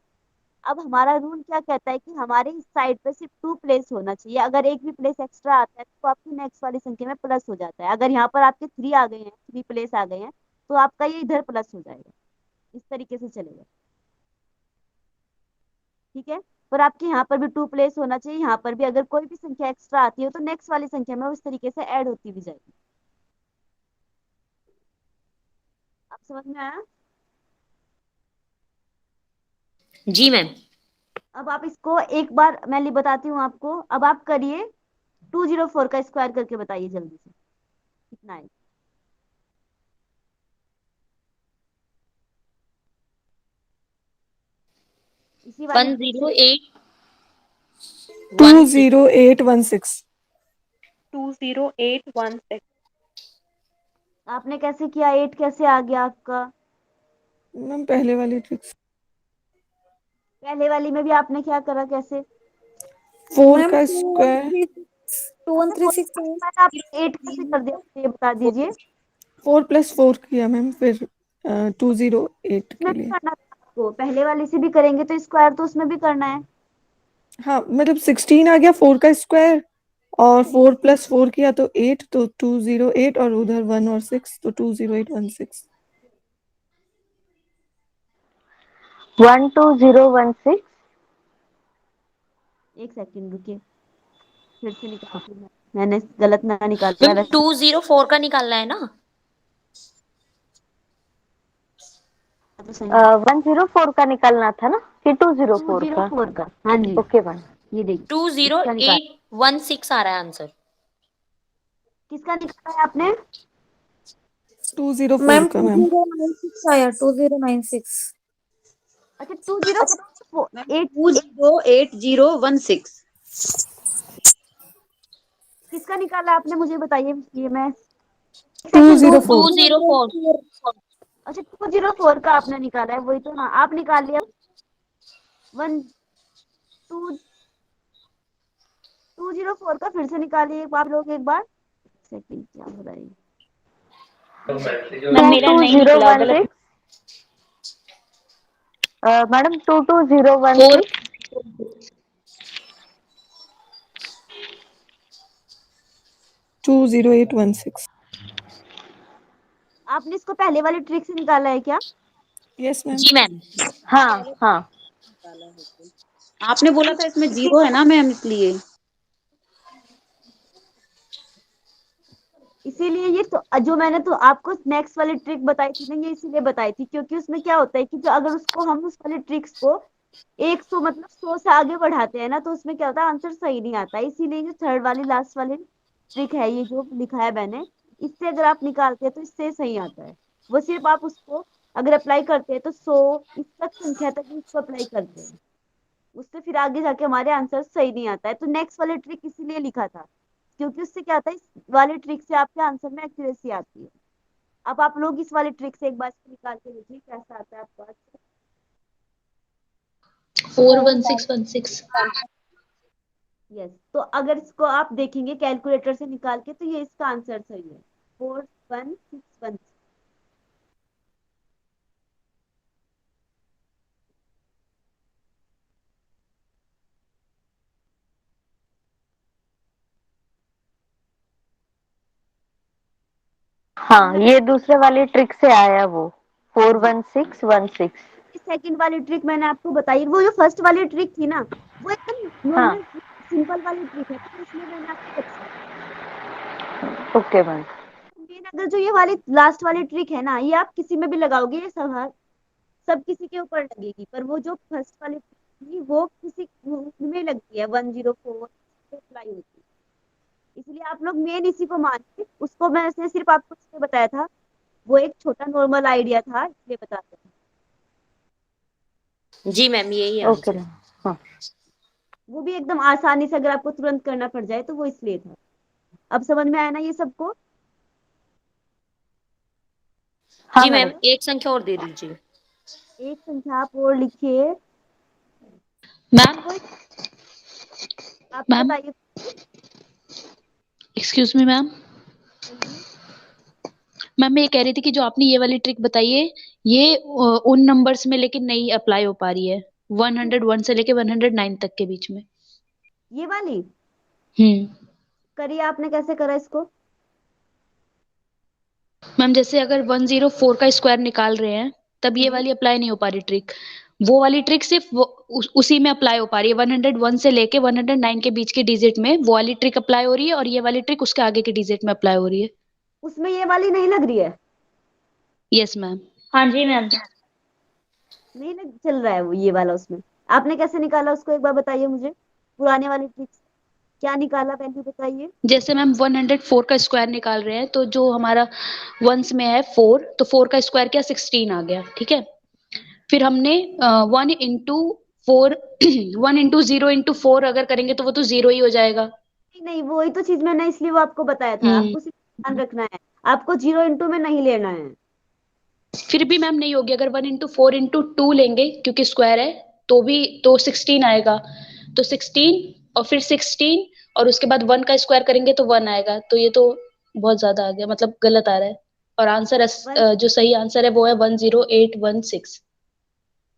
अब हमारा रूल क्या कहता है कि हमारे इस साइड पे सिर्फ 2 प्लेस होना चाहिए। अगर एक भी प्लेस एक्स्ट्रा आता है तो आपकी नेक्स्ट वाली संख्या में प्लस हो जाता है। अगर यहाँ पर आपके 3 आ गए हैं, 3 प्लेस आ गए हैं, तो आपका ये इधर प्लस हो जाएगा। इस तरीके से चलेगा, ठीक है। पर आपके यहाँ पर भी 2 प्लेस होना चाहिए, यहाँ पर भी अगर कोई भी संख्या एक्स्ट्रा आती है तो नेक्स्ट वाली संख्या में उस तरीके से ऐड होती भी जाएगी। आप समझ में आया? जी मैम। अब आप इसको एक बार मैं बताती हूँ आपको। अब आप करिए 204 का स्क्वायर करके बताइए जल्दी से कितना है। इसी वाली ट्रिक से 108 20816। 20816। आपने कैसे किया, 8 कैसे आ गया आपका? मैम पहले वाली ट्रिक से। पहले वाली में भी आपने क्या करा, कैसे? 4 मैम का स्क्वायर, 2136 आप 8 कैसे कर दिया मुझे ये बता दीजिए। 4 + 4 किया मैम, फिर 208 इसमें के भी लिए। करना था आपको, पहले वाली से भी करेंगे तो स्क्वायर तो उसमें भी करना है। हाँ मतलब 16 आ गया 4 का स्क्वायर, और 4 + 4 किया तो 8, तो 208, और उधर 1 और 6 तो 20816। 12016। एक सेकंड रुकिए, फिर से निकालती हूँ मैंने गलत ना निकाला मैम वैसे। 204 का निकालना है ना? तो सही 104 का निकालना था ना, कि 204 का? 204 का, हाँ जी। Okay ma'am. ये देखिए इसका निकाल 20816 आ रहा है आंसर। किसका निकाला है आपने? 204 मैम का मैम। 2096 आया 2096। अच्छा 20 मैम 8 208016। किसका निकाला आपने, मुझे बताइए ये मैं। एक सेकंड दो। 204। 204। अच्छा 204 का आपने निकाला है, वही तो ना आप निकाल लिया। 204 का फिर से निकालिए आप लोग एक बार। सेकंड क्या हो रहा है? मैम मेरा नहीं निकला, गलत। 22016। मैडम 22016। 4। 20816। आपने इसको पहले वाली ट्रिक से निकाला है क्या? Yes ma'am. जी मैम। हाँ हाँ। निकाला है तो। आपने बोला था इसमें 0 है ना मैम, इसलिए। इसीलिए ये तो जो मैंने तो आपको नेक्स्ट वाली ट्रिक बताई थी ना, ये इसीलिए बताई थी क्योंकि उसमें क्या होता है कि जो अगर उसको हम उस वाली ट्रिक्स को 100 मतलब 100 से आगे बढ़ाते हैं ना, तो उसमें क्या होता है, आंसर सही नहीं आता है। इसीलिए जो थर्ड वाली लास्ट वाली ट्रिक है, ये जो लिखा है मैंने, इससे अगर आप निकालते हैं तो इससे सही आता है। वो सिर्फ आप उसको अगर अप्लाई करते हैं तो 100 इस तक संख्या तक ही उसको अप्लाई करते हैं, उससे फिर आगे जाके हमारे आंसर सही नहीं आता है। तो नेक्स्ट वाली ट्रिक इसीलिए लिखा था क्योंकि उससे क्या होता है, इस वाली ट्रिक से आपके आंसर में एक्यूरेसी आती है। अब आप लोग इस वाली ट्रिक से एक बार इसको निकाल के देखिए कैसा आता है आपको आंसर। 41616। यस, तो अगर इसको आप देखेंगे कैलकुलेटर से निकाल के तो ये इसका आंसर सही है, 4161। हाँ, ये दूसरे वाली ट्रिक से आया वो 41616। सेकंड वाली ट्रिक मैंने आपको बताई, वो जो फर्स्ट वाली ट्रिक थी ना, वो एकदम हाँ। नॉर्मल सिंपल वाली ट्रिक है, तो इसलिए मैंने आपको बताया। Okay ma'am. मेन अगर जो ये वाली लास्ट वाली ट्रिक है ना, ये आप किसी में भी लगाओगे ये सब किसी के ऊपर लगेगी, पर वो जो फर्स्ट वाली थी वो किसी में लगती है 104 अप्लाई होती है। इसलिए आप लोग मेन इसी को मानिए, उसको मैंने सिर्फ आपको इसलिए बताया था, वो एक छोटा नॉर्मल आइडिया था इसलिए बताते हैं। जी मैम, यही ओके आंसर। मैम। हाँ वो भी एकदम आसानी से अगर आपको तुरंत करना पड़ जाए तो वो इसलिए था। अब समझ में आया ना ये सबको? हाँ जी मैम, मैडम। एक संख्या और दे दीजिए। एक संख्या आप और लिखिए। मैम। कोई आप मैम, बताइए। Excuse me ma'am. कहिए। मैम मैं ये कह रही थी कि जो आपने ये वाली ट्रिक बताई है, ये उन नंबर्स में लेकिन नहीं अप्लाई हो पा रही है, 101 से लेके 109 तक के बीच में। ये वाली हम्म। करिए, आपने कैसे करा इसको? मैम जैसे अगर 104 का स्क्वायर निकाल रहे हैं, तब ये वाली अप्लाई नहीं हो पा रही ट्रिक। वो वाली ट्रिक सिर्फ उसी में अप्लाई हो पा रही है, 101 से लेके 109 के बीच के डिजिट में वो वाली ट्रिक अप्लाई हो रही है, और ये वाली ट्रिक उसके आगे के डिजिट में अप्लाई हो रही है। उसमें ये वाली नहीं लग रही है? Yes ma'am. हाँ जी मैम। नहीं लग चल रहा है वो ये वाला उसमें। आपने कैसे निकाला उसको एक बार बताइए मुझे, पुराने वाली ट्रिक से क्या निकाला वैल्यू बताइए। जैसे मैम 104 का स्क्वायर निकाल रहे हैं, तो जो हमारा वंस में है 4, तो 4 का स्क्वायर क्या 16 आ गया, ठीक है। फिर हमने 1 इंटू 4 1 इंटू 0 इंटू 4 अगर करेंगे तो वो तो 0 ही हो जाएगा। नहीं नहीं, वही तो चीज मैंने इसलिए वो आपको बताया था, हम्म। आपको सिर्फ ध्यान रखना है, आपको 0 इंटू में नहीं लेना है। फिर भी मैम नहीं होगी, अगर 1 इंटू 4 इंटू 2 लेंगे क्योंकि स्क्वायर है, तो भी तो 16 आएगा। तो 16 और फिर 16 और उसके बाद 1 का स्क्वायर करेंगे तो 1 आएगा, तो ये तो बहुत ज्यादा आ गया, मतलब गलत आ रहा है। और आंसर वन जो सही आंसर है वो है 10816।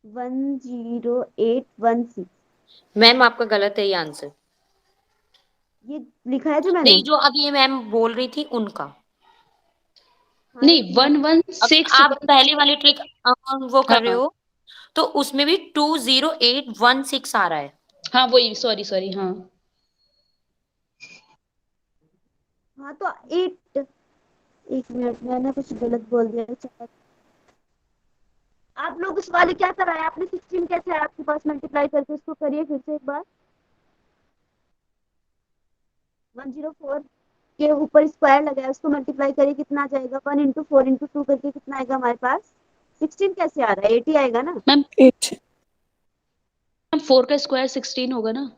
10816 मैम आपका गलत है ये आंसर। ये लिखा है जो मैंने। नहीं, जो अभी ये मैम बोल रही थी उनका। हाँ नहीं, एक वन मिनट। वन अब सिक्स आप पहले वाली ट्रिक वो कर रहे हाँ हो, तो उसमें भी 20816 आ रहा है। हाँ वही, सॉरी सॉरी, हाँ। हाँ तो एट, एक मिनट मैंने कुछ गलत बोल दिया शायद। आप लोग उस वाले क्या कराया आपने, 16 कैसे है आपके पास मल्टीप्लाई करके, उसको करिए फिर से एक बार। 104 के ऊपर स्क्वायर लगा है उसको मल्टीप्लाई करिए, कितना आ जाएगा? 1 इंटू 4 इंटू 2 करके कितना आएगा हमारे पास? 16 कैसे आ रहा है? 80 आएगा ना? मैम 8 4 का स्क्वायर 16 होगा ना?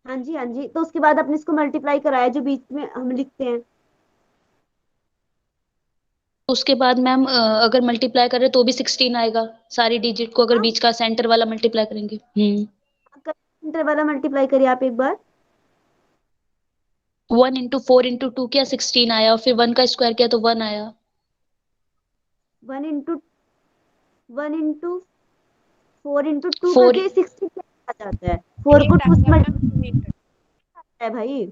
हाँ जी हाँ जी, तो उसके बाद आपने इसको मल्टीप्लाई कराया जो बीच में हम लिखते हैं। उसके बाद मैम अगर मल्टीप्लाई करें तो भी 16 आएगा, सारी डिजिट को अगर हाँ, बीच का सेंटर वाला मल्टीप्लाई करेंगे। सेंटर वाला मल्टीप्लाई करिए आप एक बार। 1 इंटू 4 इंटू 2 किया 16 आया, और फिर 1 का स्क्वायर किया तो 1 आया। 1 इंटू 4 इंटू 2 4 करके 16 आ जाता है। 4 को 2 से मल्टीप्लाई है भाई।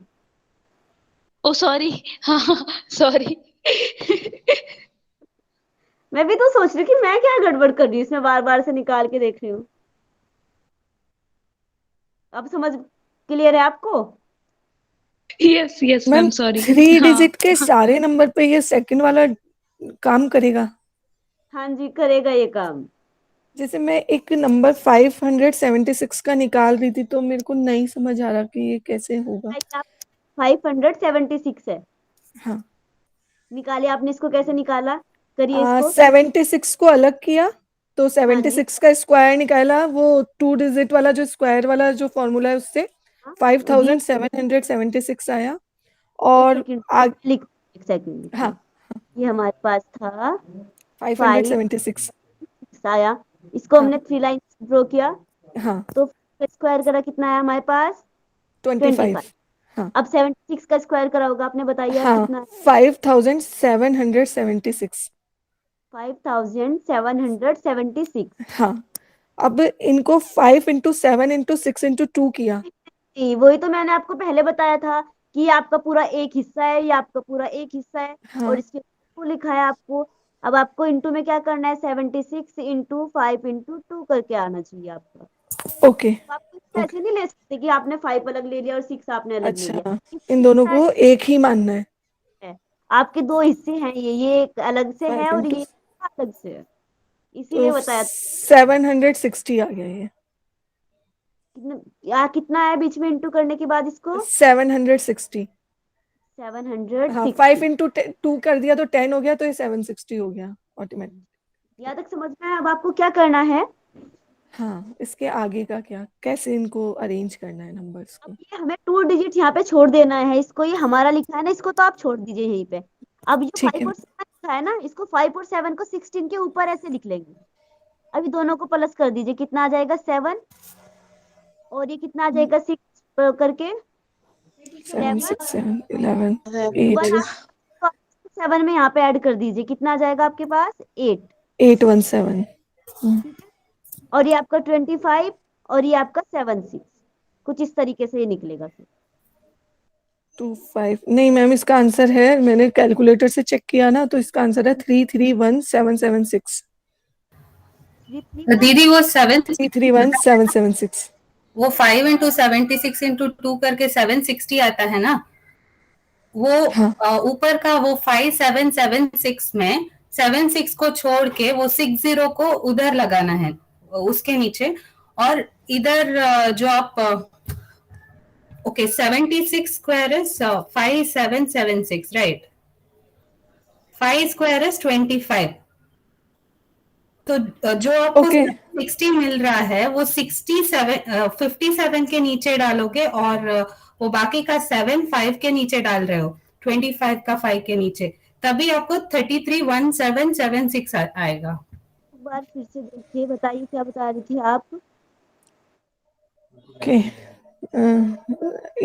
ओ सॉरी, हाँ सॉरी। मैं भी तो सोच रही हूँ कि मैं क्या गड़बड़ कर रही हूँ इसमें, बार बार से निकाल के देख रही हूँ। अब समझ क्लियर है आपको? Yes yes ma'am ma'am sorry. 3 हाँ डिजिट के सारे नंबर पे ये सेकंड वाला काम करेगा? हाँ जी, करेगा ये काम। जैसे मैं एक नंबर 576 का निकाल रही थी तो मेरे को नहीं समझ आ रहा कि ये कैसे होगा। 576 है। हाँ, निकालिए आपने इसको, कैसे निकाला? करिए इसको। 76 को अलग किया तो हाँ जी 76 का स्क्वायर निकाला, वो 2 डिजिट वाला जो स्क्वायर वाला जो फॉर्मूला है उससे हाँ, वही। 5776 आया। एक और सेकंड आग, लिख, एक सेकंड लिखिए। हाँ, ये हमारे पास था 5 576। आया, इसको हाँ हमने 3 लाइन ड्रॉ किया हाँ, तो स्क्वायर करा, कितना आया हमारे पास? 25। 25। हाँ अब 76 का स्क्वायर करा होगा, आपने बताइए आप हाँ, कितना? 5776। 5776। हाँ, अब इनको 5 into 7 into 6 into 2 किया। जी, वही तो मैंने आपको पहले बताया था कि ये आपका पूरा एक हिस्सा है, ये आपका पूरा एक हिस्सा है, हाँ और इसके को लिखा है आपको। अब आपको इंटू में क्या करना है? 76 इंटू 5 इंटू 2 करके आना चाहिए आपका। ओके। तो आप इसको ओके, ऐसे नहीं ले सकते कि आपने 5 अलग ले लिया और 6 आपने अलग ले लिया। अच्छा, इन दोनों को एक ही मानना है। है, आपके दो हिस्से हैं, ये एक अलग से है 5 और into, ये अलग से है, तो इसीलिए बताया था। 760 आ गया ये। कितना है बीच में इंटू करने के बाद इसको? 760। हाँ, 5 760। into 2 कर दिया तो 10 हो गया, तो ये 760 हो गया ऑटोमेटिक। यहाँ तक समझ में आया? अब आपको क्या करना है? हाँ, इसके आगे का क्या, कैसे इनको अरेंज करना है नंबर्स अब को? ये हमें 2 डिजिट यहाँ पे छोड़ देना है, इसको ये हमारा लिखा है ना, इसको तो आप छोड़ दीजिए यहीं पे। अब जो ठीक 5 है। और 7 लिखा है ना, इसको 5 और 7 को 16 के ऊपर ऐसे लिख लेंगे। अभी दोनों को प्लस कर दीजिए, कितना आ जाएगा? 7, और ये कितना आ जाएगा? 6 करके 7 11। 6 7 11 वन 8 आप 7 में यहाँ पे ऐड कर दीजिए, कितना आ जाएगा आपके पास? 8। 817। ठीक है, और ये आपका 25, और ये आपका 76। कुछ इस तरीके से ये निकलेगा फिर। 25 नहीं मैम, इसका आंसर है, मैंने कैलकुलेटर से चेक किया ना, तो इसका आंसर है 331776। 331। दीदी वो 331776। वो 5 into 76 into 2 करके 760 आता है ना, वो हाँ ऊपर का वो 5776 में 76 को छोड़ के वो 60 को उधर लगाना है उसके नीचे, और इधर जो आप okay 76 square is 5776 right, 5 square is 25, तो जो आपको ओके 60 मिल रहा है वो 57 के नीचे डालोगे, और वो बाकी का 7 5 के नीचे डाल रहे हो, 25 का 5 के नीचे, तभी आपको 331776 आएगा। एक बार फिर से देखिए, बताइए क्या बता रही थी आप? ओके।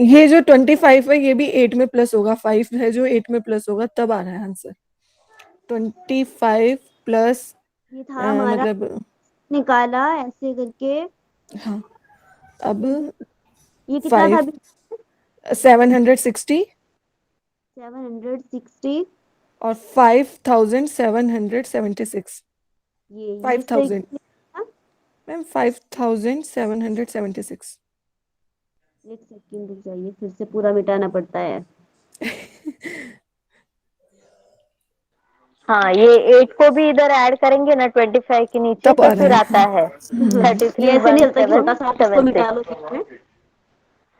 ये जो 25 है ये भी 8 में प्लस होगा, 5 है जो 8 में प्लस होगा, तब आ रहा है आंसर 25 प्लस ये था हमारा, मतलब निकाला ऐसे करके। हाँ, अब ये कितना था? 760 760 और 5776। ये 5000 था। मैम 5776। एक सेकंड रुक जाइए, फिर से पूरा मिटाना पड़ता है। हाँ, ये 8 को भी इधर ऐड करेंगे ना 25 के नीचे, तब तो आ रहा फिर है। आता है ये ऐसे नहीं चलता कि छोटा सा आप इसको 331776। मिटा लो बीच में।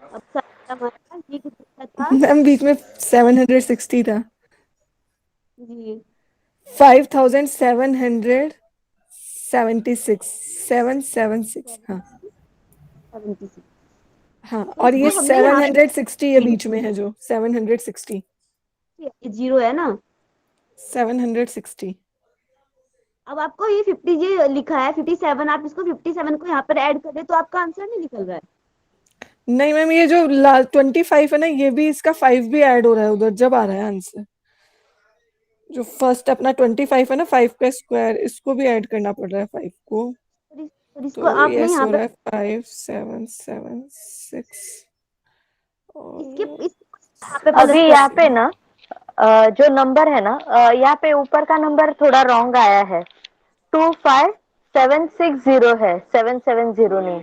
अब हमारा ये कितना था? मैम बीच में 760 था। जी 5776 776 हाँ 76। हाँ, तो और ये इसको हमने यहाँ 760 ये बीच में है जो 760 पे 0 है ना। 760 अब आपको ये 50 ये लिखा है 57, आप इसको 57 को यहाँ पर ऐड कर दे तो आपका आंसर नहीं निकल रहा है। नहीं मैम, ये जो 25 है ना, ये भी इसका 5 भी ऐड हो रहा है उधर जब आ रहा है आंसर। जो फर्स्ट अपना 25 है ना, 5 का स्क्वायर, इसको भी ऐड करना पड़ रहा है 5 को। और इसको तो ये आपने ऐसे यहाँ हो पर रहा है 5776 इसके और यहाँ पे प्लस अभी कर यहाँ पे ना जो नंबर है ना, यहाँ पे ऊपर का नंबर थोड़ा रॉन्ग आया है। 25760 है, 770 नहीं।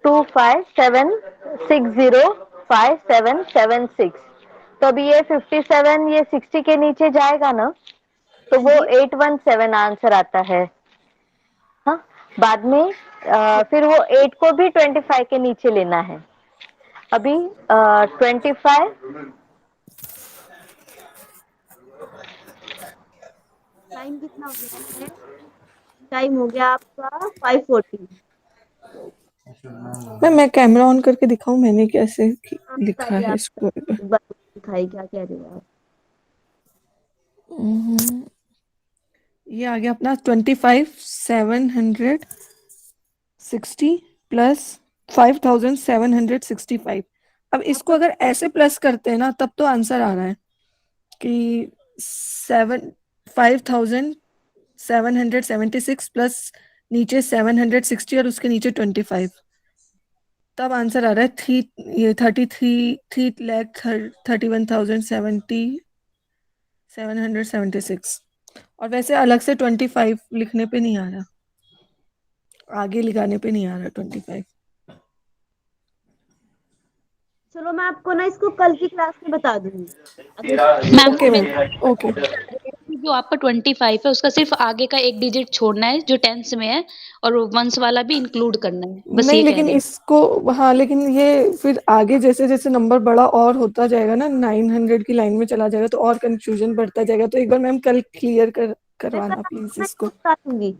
257605776। तो अभी ये 57 ये 60 के नीचे जाएगा ना, तो वो 817 आंसर आता है। हाँ, बाद में फिर वो 8 को भी 25 के नीचे लेना है। अभी 25 टाइम कितना हो गया है? टाइम हो गया आपका 5:40। मैं कैमरा ऑन करके दिखाऊं मैंने कैसे लिखा बताइए है आप इसको। एक बार दिखाइए क्या कह रहे हो आप। ये आ गया अपना 25,760 प्लस 5,765। अब इसको अगर ऐसे प्लस करते हैं ना, तब तो आंसर आ रहा है कि 5,776 प्लस नीचे 760 और उसके नीचे 25, तब आंसर आ रहा है ये 3,31,776। और वैसे अलग से 25 लिखने पे नहीं आ रहा, आगे लिखाने पे नहीं आ रहा 25। चलो मैं आपको ना इसको कल की क्लास में बता दूंगी। Ma'am okay ma'am, okay. जो आपका 25 है उसका सिर्फ आगे का एक डिजिट छोड़ना है जो टेंस में है, और वंस वाला भी इंक्लूड करना है, बस नहीं ये कह लेकिन रहे हैं। इसको, हाँ लेकिन ये फिर आगे जैसे जैसे नंबर बड़ा और होता जाएगा ना, 900 की लाइन में चला जाएगा तो और कंफ्यूजन बढ़ता जाएगा। तो एक बार मैम कल क्लियर मैं कल करवाना प्लीज आपको ना इसको। इसको बता दूंगी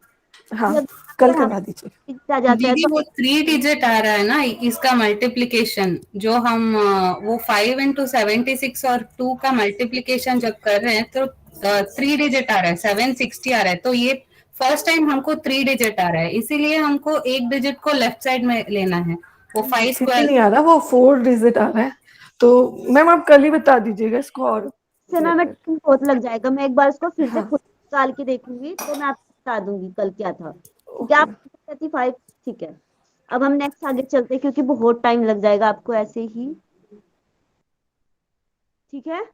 हाँ, कि अगर कल यहाँ करवा दीजिए। पर आ जाता है दीदी तो वो 3 डिजिट आ रहा है ना, इसका मल्टीप्लिकेशन जो हम वो 5 इंटू 76 और 2 का मल्टीप्लिकेशन जब कर रहे हैं तो 3 डिजिट आ रहा है, 760 आ रहा है। तो ये फर्स्ट टाइम हमको 3 डिजिट आ रहा है, इसीलिए हमको एक डिजिट को लेफ्ट साइड में लेना है। वो 5 थ्री स्क्वायर नहीं आ रहा, वो 4 डिजिट आ रहा है। तो मैम आप कल ही बता दीजिएगा इसको और से ना clear मैं कर। टाइम बहुत लग जाएगा। मैं एक बार इसको फिर से हाँ खुद निकाल के देखूंगी तो मैं आपको बता दूंगी कल क्या था। ठीक है ओके आप 35। ठीक है, अब हम नेक्स्ट आगे चलते हैं क्योंकि बहुत टाइम लग जाएगा आपको ऐसे ही। ठीक है,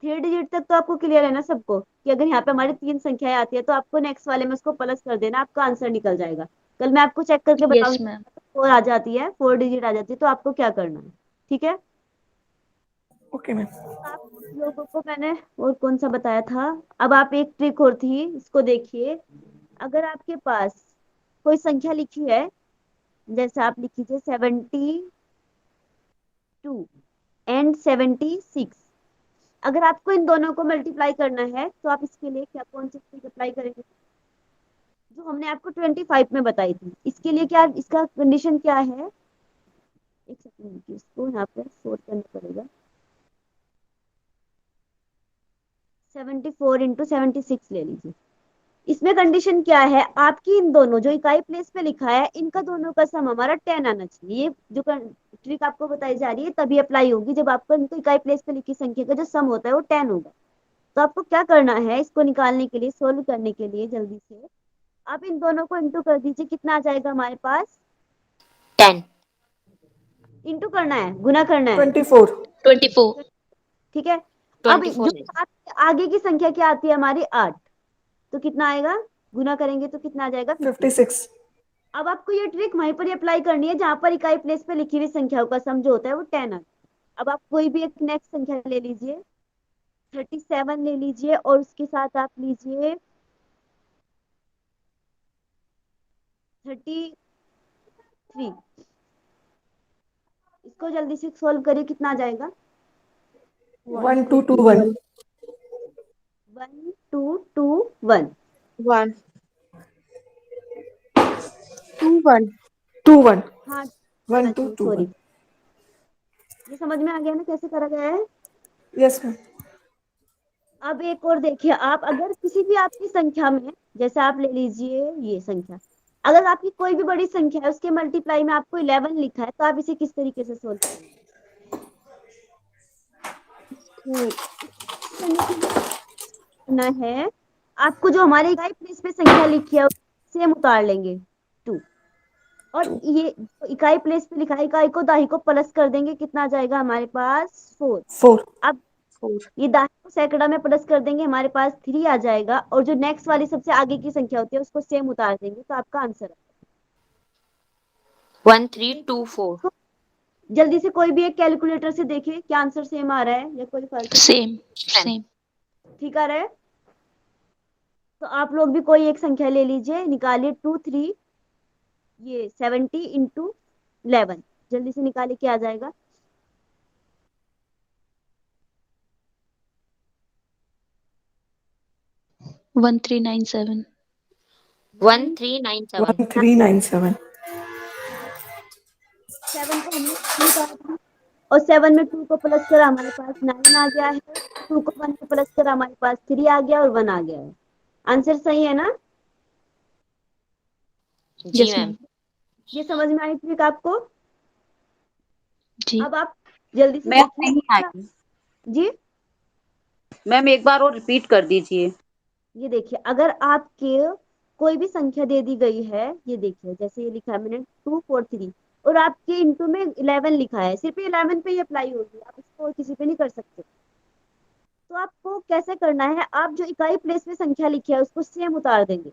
3 डिजिट तक तो आपको क्लियर है ना सबको कि अगर यहाँ पे हमारी 3 संख्याएं आती है तो आपको नेक्स्ट वाले में उसको प्लस कर देना, आपका आंसर निकल जाएगा। कल मैं आपको चेक करके यस बताऊंगी। मैम। 4 आ जाती है, 4 डिजिट आ जाती है तो आपको क्या करना है। ठीक है, ओके मैम। आप लोगों को मैंने और कौन सा बताया था। अब आप एक ट्रिक और थी, इसको देखिए। अगर आपके पास कोई संख्या लिखी है, जैसे आप लिख लीजिए 72 एंड 76, अगर आपको इन दोनों को मल्टीप्लाई करना है तो आप इसके लिए क्या कौन सी ट्रिक अप्लाई करेंगे जो हमने आपको 25 में बताई थी। इसके लिए क्या इसका कंडीशन क्या है, एक सेकंड रुकिए, इसको यहाँ पे सोल्व करना पड़ेगा। 74 × 76 ले लीजिए। इसमें कंडीशन क्या है, आपकी इन दोनों जो इकाई प्लेस पे लिखा है इनका दोनों का सम हमारा 10 आना चाहिए। ये जो ट्रिक आपको बताई जा रही है तभी अप्लाई होगी जब आपका इनको इकाई प्लेस पे लिखी संख्या का जो सम होता है वो 10 होगा। तो आपको क्या करना है, इसको निकालने के लिए, सोल्व करने के लिए जल्दी से आप इन दोनों को इंटू कर दीजिए। कितना आ जाएगा हमारे पास, 10। इंटू करना है, गुना करना है। 24। 24। ठीक है, अब 24 जो है। आगे की संख्या क्या आती है हमारी 8, तो कितना आएगा, गुना करेंगे तो कितना आ जाएगा 50। 56। अब आपको ये ट्रिक वहीं पर अप्लाई करनी है जहां पर इकाई प्लेस पे लिखी हुई संख्याओं का सम जो होता है वो 10 आता है। अब आप कोई भी एक नेक्स्ट संख्या ले लीजिए, 37 ले लीजिए और उसके साथ आप लीजिए 33। इसको जल्दी से सॉल्व करिए, कितना आ जाएगा? 1221 1221 1 2 1 21 हाँ, 1221 सॉरी। ये समझ में आ गया ना कैसे करा गया है? Yes ma'am. अब एक और देखिए, आप अगर किसी भी आपकी संख्या में, जैसे आप ले लीजिए ये संख्या, अगर आपकी कोई भी बड़ी संख्या है उसके मल्टीप्लाई में आपको 11 लिखा है, तो आप इसे किस तरीके से सोल्व करेंगे? करने के लिए करना है, आपको जो हमारे इकाई प्लेस पे संख्या लिखी है सेम उतार लेंगे 2, और ये इकाई प्लेस पे लिखा है, इकाई को दाही को प्लस कर देंगे, कितना आ जाएगा हमारे पास? 4। 4 अब ये दाही को सैकड़ा में प्लस कर देंगे, हमारे पास 3 आ जाएगा, और जो नेक्स्ट वाली सबसे आगे की संख्या होती है उसको सेम उतार देंगे, तो आपका आंसर है 1324। जल्दी से कोई भी एक कैलकुलेटर से देखिए क्या आंसर सेम आ रहा है या कोई फर्क है? सेम ठीक आ रहा है? तो आप लोग भी कोई एक संख्या ले लीजिए, निकालिए 2 3 ये 70 इंटू 11, जल्दी से निकालिए क्या आ जाएगा? 1397 1397। 1397 7 को हमने 2 उतार दिया, और 7 में 2 को प्लस करा, हमारे पास 9 आ गया है, 2 को 1 में प्लस करा, हमारे पास 3 आ गया और 1 आ गया है। आंसर सही है ना? जी यस मैम। मैम। ये समझ में आई ट्रिक आपको? जी अब आप जल्दी से मैम देखिए। नहीं आई। जी मैम एक बार और रिपीट कर दीजिए। ये देखिए, अगर आपके कोई भी संख्या दे दी गई है, ये देखिए जैसे ये लिखा है मैंने 243, और आपके इंटू में 11 लिखा है, सिर्फ 11 पे ही अप्लाई होगी, आप इसको और किसी पे नहीं कर सकते। तो आपको कैसे करना है, आप जो इकाई प्लेस में संख्या लिखी है उसको सेम उतार देंगे,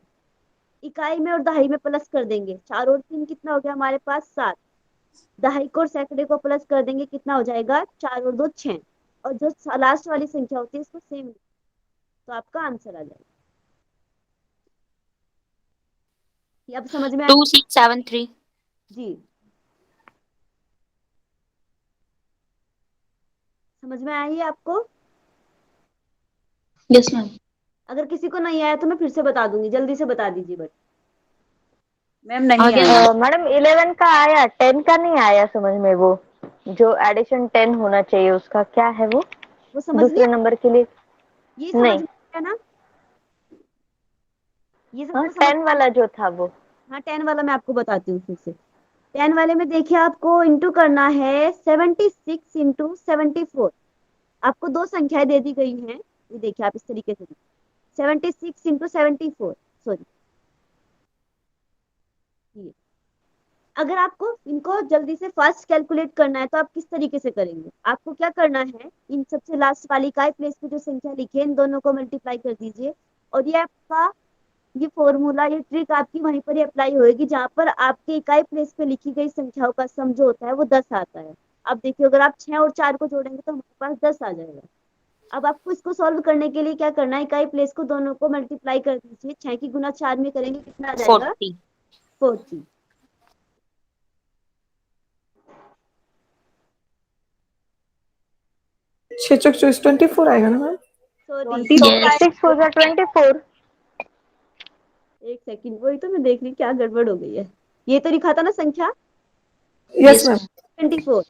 इकाई में और दहाई में प्लस कर देंगे, 4 और 3 कितना हो गया हमारे पास? 7। दहाई को और सैकड़े को प्लस कर देंगे, कितना हो जाएगा? 4 और 2 6, और जो लास्ट वाली संख्या होती है इसको सेम, तो आपका आंसर आ जाएगा। ये अब समझ में आया? 2673। जी समझ में आई है आपको? Yes ma'am. अगर किसी को नहीं आया तो मैं फिर से बता दूंगी, जल्दी से बता दीजिए बट। मैम नहीं आगे आई। मैडम 11 का आया, 10 का नहीं आया समझ में। वो जो एडिशन 10 होना चाहिए उसका क्या है वो समझ दूसरे लिया? नंबर के लिए? ये समझ नहीं, में आया ना? ये हाँ सबको समझ 10 में वाला आया? जो था वो। हाँ 10 वाला मैं आपको बताती हूँ फिर से। 10 वाले में देखिए, आपको इंटू करना है 76 इंटू 74। आपको दो संख्याएं दे दी गई हैं, ये देखिए आप इस तरीके से 76 इंटू 74, सॉरी ये। अगर आपको इनको जल्दी से फास्ट कैलकुलेट करना है तो आप किस तरीके से करेंगे? आपको क्या करना है, इन सबसे लास्ट वाली इकाई प्लेस पे जो संख्या लिखी है इन दोनों को मल्टीप्लाई कर दीजिए, और ये आपका ये फॉर्मूला, ये ट्रिक आपकी वहीं पर ही अप्लाई होएगी जहां पर आपके इकाई प्लेस पे लिखी गई संख्याओं का सम जो होता है वो 10 आता है। अब देखिए अगर आप 6 और 4 को जोड़ेंगे तो हमारे पास 10 आ जाएगा। अब आपको इसको सॉल्व करने के लिए क्या करना है, इकाई प्लेस को दोनों को मल्टीप्लाई कर दीजिए, 6 की गुना 4 में करेंगे कितना आ जाएगा? 40। 40। 6 चौक 24 आएगा ना मैम? सॉरी 6 हो गया 24। एक सेकंड, वही तो मैं देख रही क्या गड़बड़ हो गई है। ये तो लिखा था ना संख्या यस मैम। 24,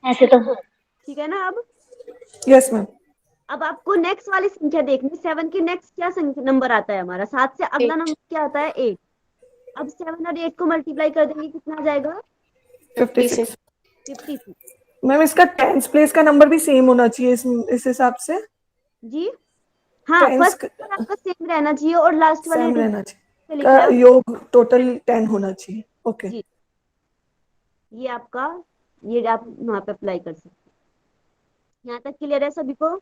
ऐसे तो ठीक है ना? अब यस मैम। अब आपको नेक्स्ट वाली संख्या देखनी, 7 के नेक्स्ट क्या नंबर आता है हमारा? 7 से अगला नंबर क्या आता है? 8। अब 7 और 8 को मल्टीप्लाई कर देंगे, कितना आ जाएगा? 56 56। मैम। इसका टेंस प्लेस का नंबर भी सेम होना चाहिए इस हिसाब से। जी हाँ, टेंस फर्स्ट नंबर आपका सेम रहना चाहिए और लास्ट वाले सेम रहना पे चाहिए, लिखा का है योग टोटल 10 होना चाहिए। ओके जी, ये आपका, ये आप वहां पे अप्लाई कर सकते हैं। यहाँ तक क्लियर है सभी को?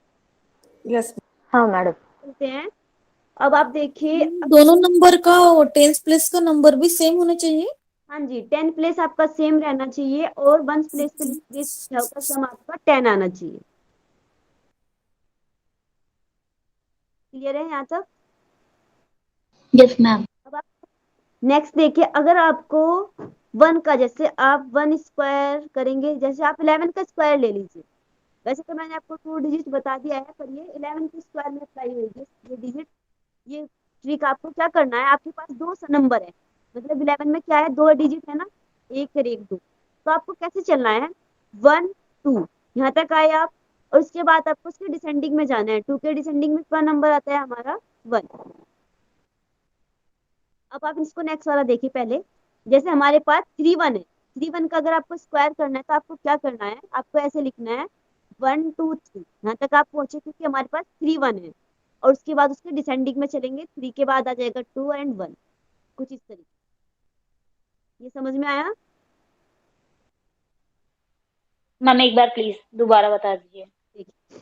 यस। हाँ मैडम। चलते हैं। अब आप देखिए, दोनों नंबर का टेंस प्लेस का नंबर भी सेम होना चाहिए। हाँ जी, 10 प्लेस आपका सेम रहना चाहिए और 1 प्लेस पे लिखी गई संख्याओं का सम आपका 10 आना चाहिए। क्लियर है यहाँ तक? Yes ma'am. अब आप नेक्स्ट देखिए, अगर आपको 1 का, जैसे आप 1 स्क्वायर करेंगे, जैसे आप 11 का स्क्वायर ले लीजिए। वैसे तो मैंने आपको 2 डिजिट बता दिया है, पर ये 11 के स्क्वायर में अप्लाई होगी ये डिजिट। ये ट्रिक आपको क्या करना है, आपके पास दो नंबर है, मतलब 11 में क्या है, दो डिजिट है ना, 1 और 1 2। तो आपको कैसे चलना है, 1 2 यहाँ तक आए आप, और उसके बाद आपको उसके डिसेंडिंग में जाना है। 2 के डिसेंडिंग में क्या नंबर आता है हमारा, 1। अब आप इसको नेक्स्ट वाला देखिए पहले। जैसे हमारे पास 3 1 है, 3 1 का अगर आपको स्क्वायर करना है तो आपको क्या करना है, आपको ऐसे लिखना है 1 2 3, यहाँ तक आप पहुंचे क्योंकि हमारे पास 3 1 है, और उसके बाद उसके डिसेंडिंग में चलेंगे, 3 के बाद आ जाएगा 2 एंड 1, कुछ इस तरीके। ये समझ में आया? मैम एक बार प्लीज दोबारा बता दीजिए। देखिए,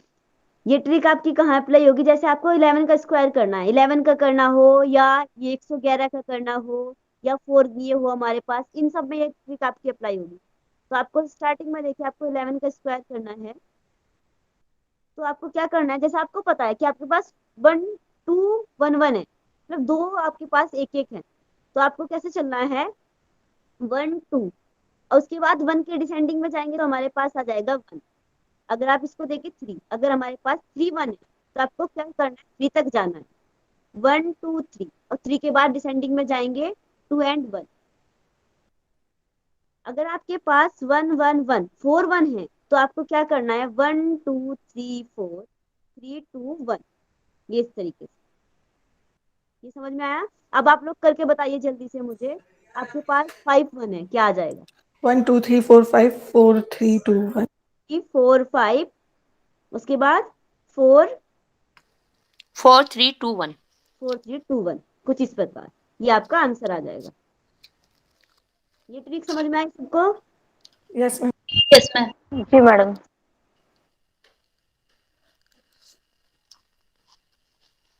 ये ट्रिक आपकी कहाँ अप्लाई होगी, जैसे आपको 11 का स्क्वायर करना है, 11 का करना हो या ये 111 का करना हो या 4 ये हो हमारे पास, इन सब में ये ट्रिक आपकी अप्लाई होगी। तो आपको स्टार्टिंग में देखिए, आपको 11 का स्क्वायर करना है, तो आपको क्या करना है, जैसे आपको पता है कि आपके पास 1 2 1 1 है, मतलब दो आपके पास एक एक है, तो आपको कैसे चलना है, 1 2, और उसके बाद 1 के डिसेंडिंग में जाएंगे तो हमारे पास आ जाएगा 1। अगर आप इसको देखिए 3, अगर हमारे पास 3 1 है तो आपको क्या करना है, 3 तक जाना है, 1 2 3, और 3 के बाद डिसेंडिंग में जाएंगे 2 एंड 1। अगर आपके पास 1 1 1 4 1 है तो आपको क्या करना है, 1 2 3 4 3 2 1, ये इस तरीके से। ये समझ में आया? अब आप लोग करके बताइए जल्दी से मुझे, आपके पास 5 1 है, क्या आ जाएगा, 1 2 3 4 5 4 3 2 1 4 5, उसके बाद 4 4 3 2 1। 4 3 2 1, कुछ इस प्रकार ये आपका आंसर आ जाएगा। ये ट्रिक समझ में आई सबको? Yes ma'am. Yes ma'am. जी मैडम।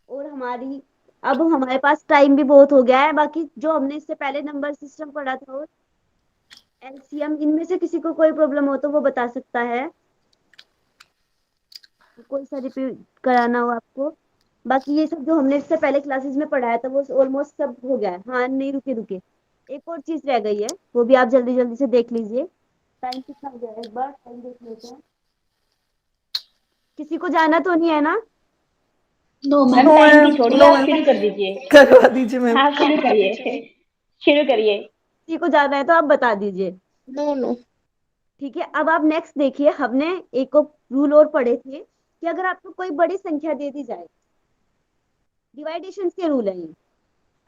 और अब हमारे पास टाइम भी बहुत हो गया है, बाकी जो हमने इससे पहले नंबर सिस्टम पढ़ा था और एलसीएम, इनमें से किसी को कोई प्रॉब्लम हो तो वो बता सकता है, कोई सा रिपीट कराना हो आपको। बाकी ये सब जो हमने इससे पहले क्लासेस में पढ़ाया था वो ऑलमोस्ट सब हो गया है। हाँ नहीं, रुके रुके, एक और चीज रह गई है, वो भी आप जल्दी जल्दी से देख लीजिए। टाइम कितना हो गया है, एक बार टाइम देख लेते हैं। किसी को जाना तो नहीं है ना? No ma'am ma'am. टाइम की छोड़िए, नो आप मैम, शुरू कर दीजिए। करवा दीजिए मैम। आप शुरू करिए, शुरू करिए। किसी को जाना है तो आप बता दीजिए। No no. ठीक है, अब आप नेक्स्ट देखिए, हमने एक रूल और पढ़े थे कि अगर आपको कोई बड़ी संख्या दे दी जाए, डिवाइडेशन के रूल है ये,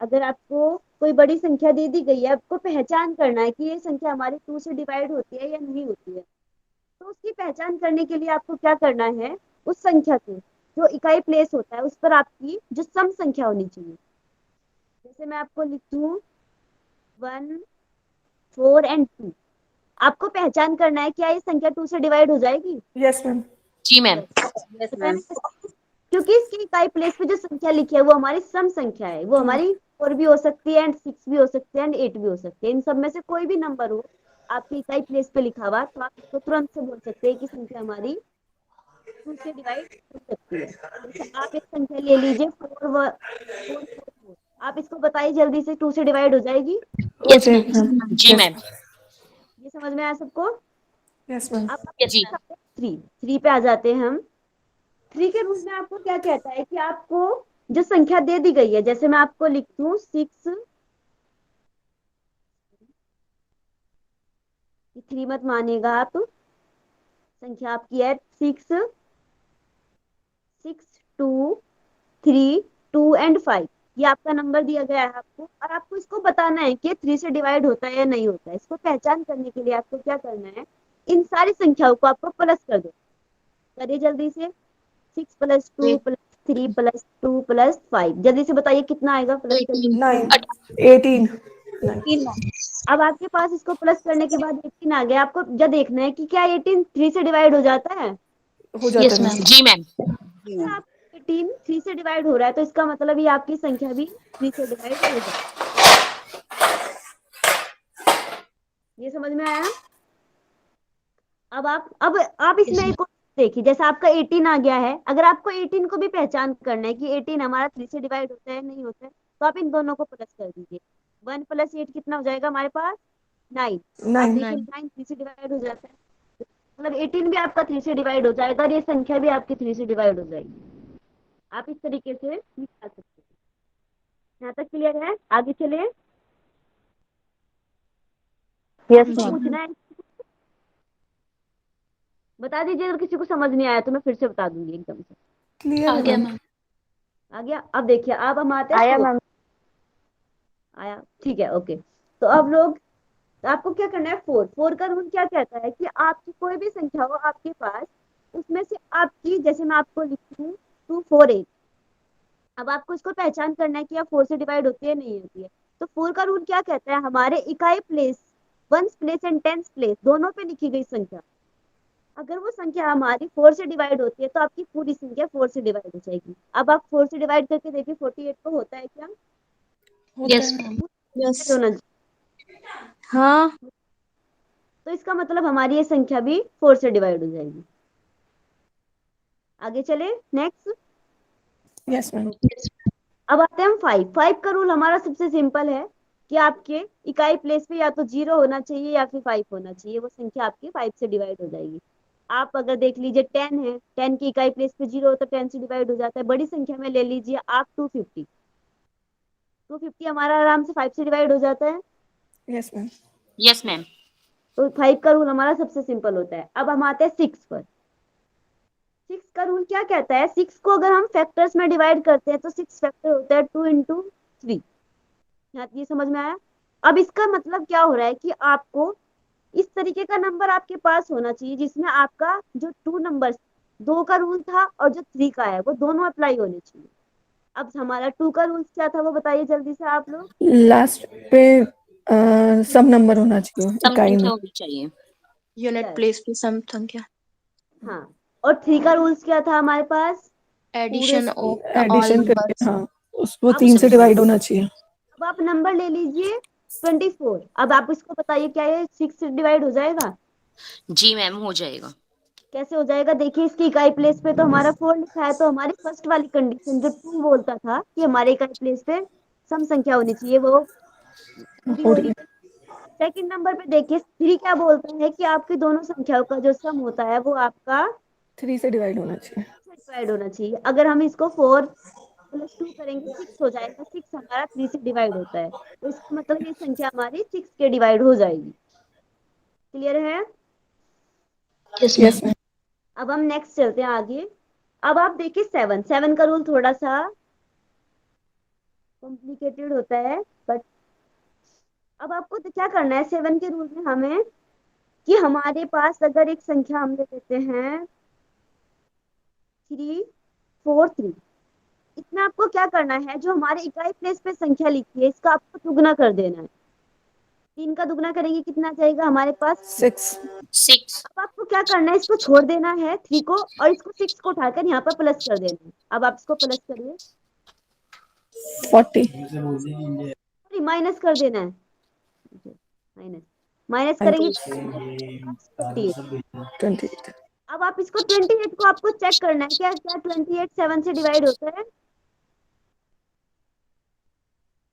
अगर आपको कोई बड़ी संख्या दे दी गई है, आपको पहचान करना है कि ये संख्या हमारी 2 से डिवाइड होती है या नहीं होती है, तो उसकी पहचान करने के लिए आपको क्या करना है, उस संख्या को जो इकाई प्लेस होता है उस पर आपकी जो सम संख्या होनी चाहिए, जैसे मैं आपको लिख दूं 1 4 एंड 2, आपको पहचान करना है क्या ये संख्या 2 से डिवाइड हो जाएगी? Yes ma'am. जी मैम। Yes ma'am. क्योंकि इसकी इकाई प्लेस पे जो संख्या लिखी है वो हमारी सम संख्या है, वो हमारी 4 भी हो सकती है एंड 6 भी हो सकती है एंड 8 भी हो सकती है, इन सब में से कोई भी नंबर हो आपकी इकाई प्लेस पे लिखा हुआ तो आप इसको तुरंत से बोल सकते हैं कि संख्या हमारी 2 से डिवाइड हो सकती है। जैसे आप एक संख्या ले लीजिए 4 आप इसको बताइए जल्दी से, 2 से डिवाइड हो जाएगी? हो जाएगा मैम। जी मैम। ये समझ में आया सबको? Yes ma'am. अब जी। 3 पे आ जाते हैं हम। 3 के रूल में आपको क्या कहता है कि आपको जो संख्या दे दी गई है, जैसे मैं आपको लिख दूं 6, 3 मत मानिएगा आप, संख्या आपकी है 6 6 2 3 2 एंड 5, ये आपका नंबर दिया गया है आपको, और आपको इसको बताना है कि 3 से डिवाइड होता है या नहीं होता है। इसको पहचान करने के लिए आपको क्या करना है, इन सारी संख्याओं को आपको प्लस कर दो, करिए जल्दी से। 6 + 2 + 3 + 2 + 5, जल्दी से बताइए कितना आएगा प्लस करके। 9 18 अब आपके पास इसको प्लस करने के बाद 18 आ गया, आपको जब देखना है कि क्या 18 3 से डिवाइड हो जाता है? हो जाता यस है मैम। मैम। जी मैम। अगर आप 18 3 से डिवाइड हो रहा है तो इसका मतलब ये आपकी संख्या भी 3 से डिवाइड हो जाए। ये समझ में आया? अब आप इसमें एक और देखिए, जैसे आपका 18 आ गया है, अगर आपको 18 को भी पहचान करना है कि 18 हमारा 3 से डिवाइड होता है नहीं होता है, तो आप इन दोनों को प्लस कर दीजिए। 1 + 8 कितना हो जाएगा हमारे पास? 9। आप 9 देखिए 9 3 से डिवाइड हो जाता है, मतलब 18 भी आपका 3 से डिवाइड हो जाएगा और ये संख्या भी आपकी 3 से डिवाइड हो जाएगी। आप इस तरीके से निकाल सकते हैं। यहाँ तक क्लियर है? आगे चले। यस किसी को मैम। पूछना है? बता दीजिए, अगर किसी को समझ नहीं आया तो मैं फिर से बता दूंगी एकदम से। क्लियर आ है गया मैम। मैम। आ गया? अब देखिए, अब हम आते हैं आया 4। मैम। आया, ठीक है, ओके। तो अब लोग, आपको क्या करना है, 4 का रूल क्या कहता है कि आपकी कोई भी संख्या हो आपके पास, उसमें से आपकी, जैसे मैं आपको लिखती हूँ 2 4 8, अब आपको इसको पहचान करना है कि आप 4 से डिवाइड होती है नहीं होती है। तो 4 का रूल क्या कहता है, हमारे इकाई place, ones place and tens place दोनों पे लिखी गई संख्या, अगर वो संख्या हमारी 4 से डिवाइड होती है तो आपकी पूरी संख्या 4 से डिवाइड हो जाएगी। अब आप 4 से डिवाइड करके देखिए 48 को होता है क्या? होता यस है। मैम। यस। होना चाहिए। हाँ। तो इसका मतलब हमारी ये संख्या भी 4 से डिवाइड हो जाएगी। आगे चले, नेक्स्ट। Yes ma'am. अब आते हैं हम 5 का रूल हमारा सबसे सिंपल है कि आपके इकाई प्लेस पे या तो 0 होना चाहिए या फिर 5 होना चाहिए, वो संख्या आपकी 5 से डिवाइड हो जाएगी। आप अगर देख लीजिए 10 है, 10 की इकाई प्लेस पे 0 हो तो 10 से डिवाइड हो जाता है। बड़ी संख्या में ले लीजिए आप 250, 250 हमारा आराम से 5 से डिवाइड हो जाता है। Yes ma'am. Yes ma'am. तो 5 का रूल हमारा सबसे सिंपल होता है। अब हम आते हैं 6 पर। 6 का रूल क्या कहता है, 6 को अगर हम फैक्टर्स में डिवाइड करते हैं तो 6 फैक्टर होता है 2 इंटू 3। ये समझ में आया? अब इसका मतलब क्या हो रहा है कि आपको इस तरीके का नंबर आपके पास होना चाहिए जिसमें आपका जो 2 नंबर, 2 का रूल था और जो 3 का है वो दोनों अप्लाई होने चाहिए। अब हमारा 2 का रूल क्या था वो बताइए जल्दी से आप लोग। लास्ट पे सब नंबर होना चाहिए सम इकाई संख्या में। होनी चाहिए। यूनिट Yes, प्लेस पे सम संख्या। हाँ। और 3 का रूल्स क्या था हमारे पास? एडिशन ऑफ ऑल एडिशन करके, नंबर्स। हाँ, उसको अब 3 से डिवाइड होना चाहिए। अब आप नंबर ले लीजिए 24। अब आप इसको बताइए क्या ये 6 से डिवाइड हो जाएगा? जी मैम, हो जाएगा। कैसे हो जाएगा? देखिए इसकी इकाई प्लेस पे तो हमारा 4 लिखा है, तो हमारी फर्स्ट वाली कंडीशन जो 2 बोलता था कि हमारे इकाई प्लेस पे सम संख्या होनी चाहिए, वो पूरी हो हो रही रही है। है। सेकंड नंबर पे देखिए 3 क्या बोलता है कि आपकी दोनों संख्याओं का जो सम होता है वो आपका 3 से डिवाइड होना चाहिए। डिवाइड होना चाहिए। अगर हम इसको 4 प्लस 2 करेंगे 6 हो जाएगा, 6 हमारा 3 से डिवाइड होता है, तो इसका मतलब ये संख्या हमारी 6 के डिवाइड हो जाएगी। क्लियर है? Yes ma'am. Yes ma'am. अब हम नेक्स्ट चलते हैं आगे। अब आप देखिए 7 का रूल थोड़ा सा कॉम्प्लिकेटेड होता है, बट अब आपको तो क्या करना है 7 के रूल में हमें, कि हमारे पास अगर एक संख्या हम ले लेते हैं 343, इसमें आपको क्या करना है, जो हमारे इकाई प्लेस पे संख्या लिखी है इसका आपको दुगना कर देना है। 3 का दुगना करेंगे कितना जाएगा हमारे पास? 6। 6। अब आपको क्या करना है, इसको छोड़ देना है 3 को, और इसको 6 को उठाकर यहाँ पर प्लस कर देना है। अब आप इसको प्लस करिए, 40। सॉरी माइनस कर देना है, माइनस माइनस करेंगे 28। 28। अब आप इसको 28 को आपको चेक करना है, क्या क्या 28 7 से डिवाइड होता है?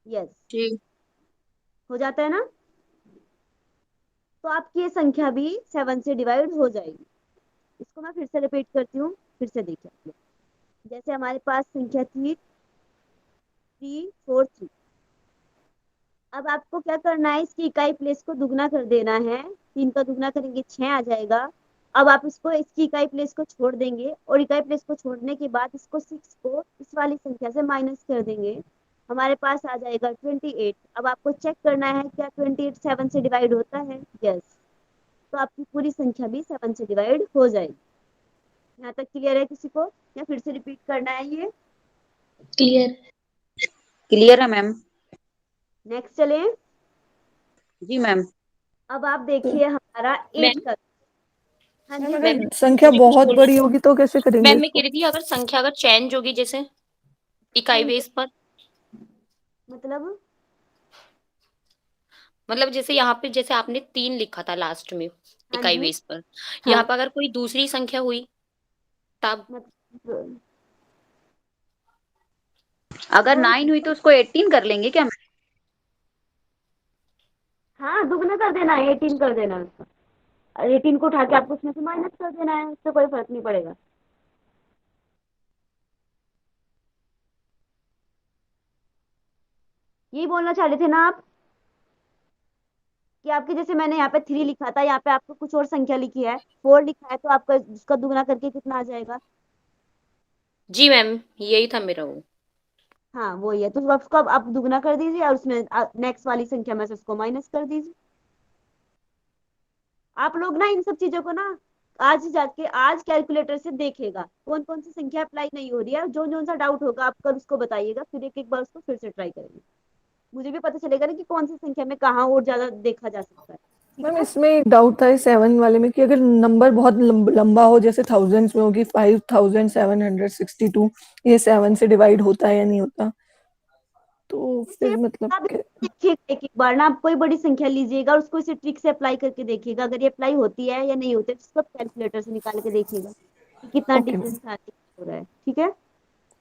यस, जी। हो जाता है ना? तो आपकी ये संख्या भी 7 से डिवाइड हो जाएगी। इसको मैं फिर से रिपीट करती हूँ, फिर से देखिए आप लोग। जैसे हमारे पास संख्या थी 343, अब आपको क्या करना है, इसकी इकाई प्लेस को दुगना कर देना है। 3 का दुगना करेंगे 6 आ जाएगा। अब आप इसको, इसकी इकाई प्लेस को छोड़ देंगे, और इकाई प्लेस को छोड़ने के बाद इसको 6 को इस वाली संख्या से माइनस कर देंगे, हमारे पास आ जाएगा 28। अब आपको चेक करना है क्या 28 7 से डिवाइड होता है? यस, तो आपकी पूरी संख्या भी 7 से डिवाइड हो जाएगी। यहाँ तक क्लियर है किसी को, या फिर से रिपीट करना है ये? क्लियर। क्लियर है मैम। नेक्स्ट चले। जी मैम। अब आप देखिए हमारा 8 मैम, का। हाँ मैम जी, मैम अगर संख्या मुझे कुछ बहुत बोलना बड़ी था। होगी तो कैसे करेंगे मैम मैं कह इसको? रही थी, अगर संख्या अगर चेंज होगी जैसे इकाई बेस पर, मतलब मतलब जैसे यहाँ पे जैसे आपने 3 लिखा था लास्ट में हाँ इकाई जी, बेस पर, यहाँ हाँ, पर अगर कोई दूसरी संख्या हुई तब? मतलब अगर कौन 9 हुई तो उसको 18 कर लेंगे क्या? हाँ दुगना कितना कर देना है, 18 कर देना है उसका, और 18 को उठा के आपको उसमें से माइनस कर देना है, उससे कोई फर्क नहीं पड़ेगा। यही बोलना चाह रहे थे ना आप, कि आपके जैसे मैंने यहाँ पे 3 लिखा था, यहाँ पे आपको कुछ और संख्या लिखी है, 4 लिखा है, तो आपका उसका दुगना करके कितना आ जाएगा? जी मैम, यही था मेरा वो। हाँ वही है, तो उसको अब आप दुगना कर दीजिए और उसमें नेक्स्ट वाली संख्या में से उसको माइनस कर दीजिए। आप लोग ना इन सब चीजों को ना आज जाके आज कैलकुलेटर से देखेगा कौन कौन सी संख्या अप्लाई नहीं हो रही है, जो जो सा डाउट होगा आप कल उसको बताइएगा, फिर एक एक बार उसको फिर से ट्राई करेंगे, मुझे भी पता चलेगा ना कि कौन सी संख्या में कहाँ और ज्यादा देखा जा सकता है। ठीक मैम है, इसमें एक डाउट था 7 वाले में कि अगर नंबर बहुत लंबा हो, जैसे थाउजेंड्स में होगी 5762, ये 7 से डिवाइड होता है या नहीं होता, तो फिर मतलब आप देखिए एक एक बार ना, आप कोई बड़ी संख्या लीजिएगा और उसको इसे ट्रिक से अप्लाई करके देखिएगा, अगर ये अप्लाई होती है या नहीं होती है, तो उसको कैलकुलेटर से निकाल के देखिएगा कि कितना ओके डिफरेंस हो रहा है। ठीक है,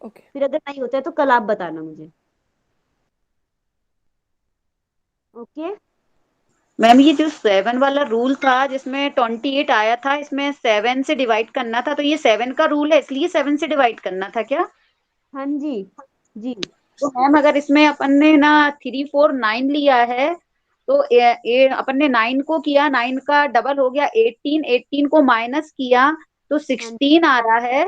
ओके फिर अगर नहीं होता है तो कल आप बताना मुझे। ओके, मैम ये जो 7 वाला रूल था जिसमें 28 आया था, इसमें 7 से डिवाइड करना था, तो ये 7 का रूल है इसलिए 7 से डिवाइड करना था क्या? हाँ जी, जी तो मैम अगर इसमें अपन ने ना 3 4 9 लिया है, तो अपन ने 9 को किया, 9 का डबल हो गया 18, 18 को माइनस किया तो हाँ 16 आ रहा है,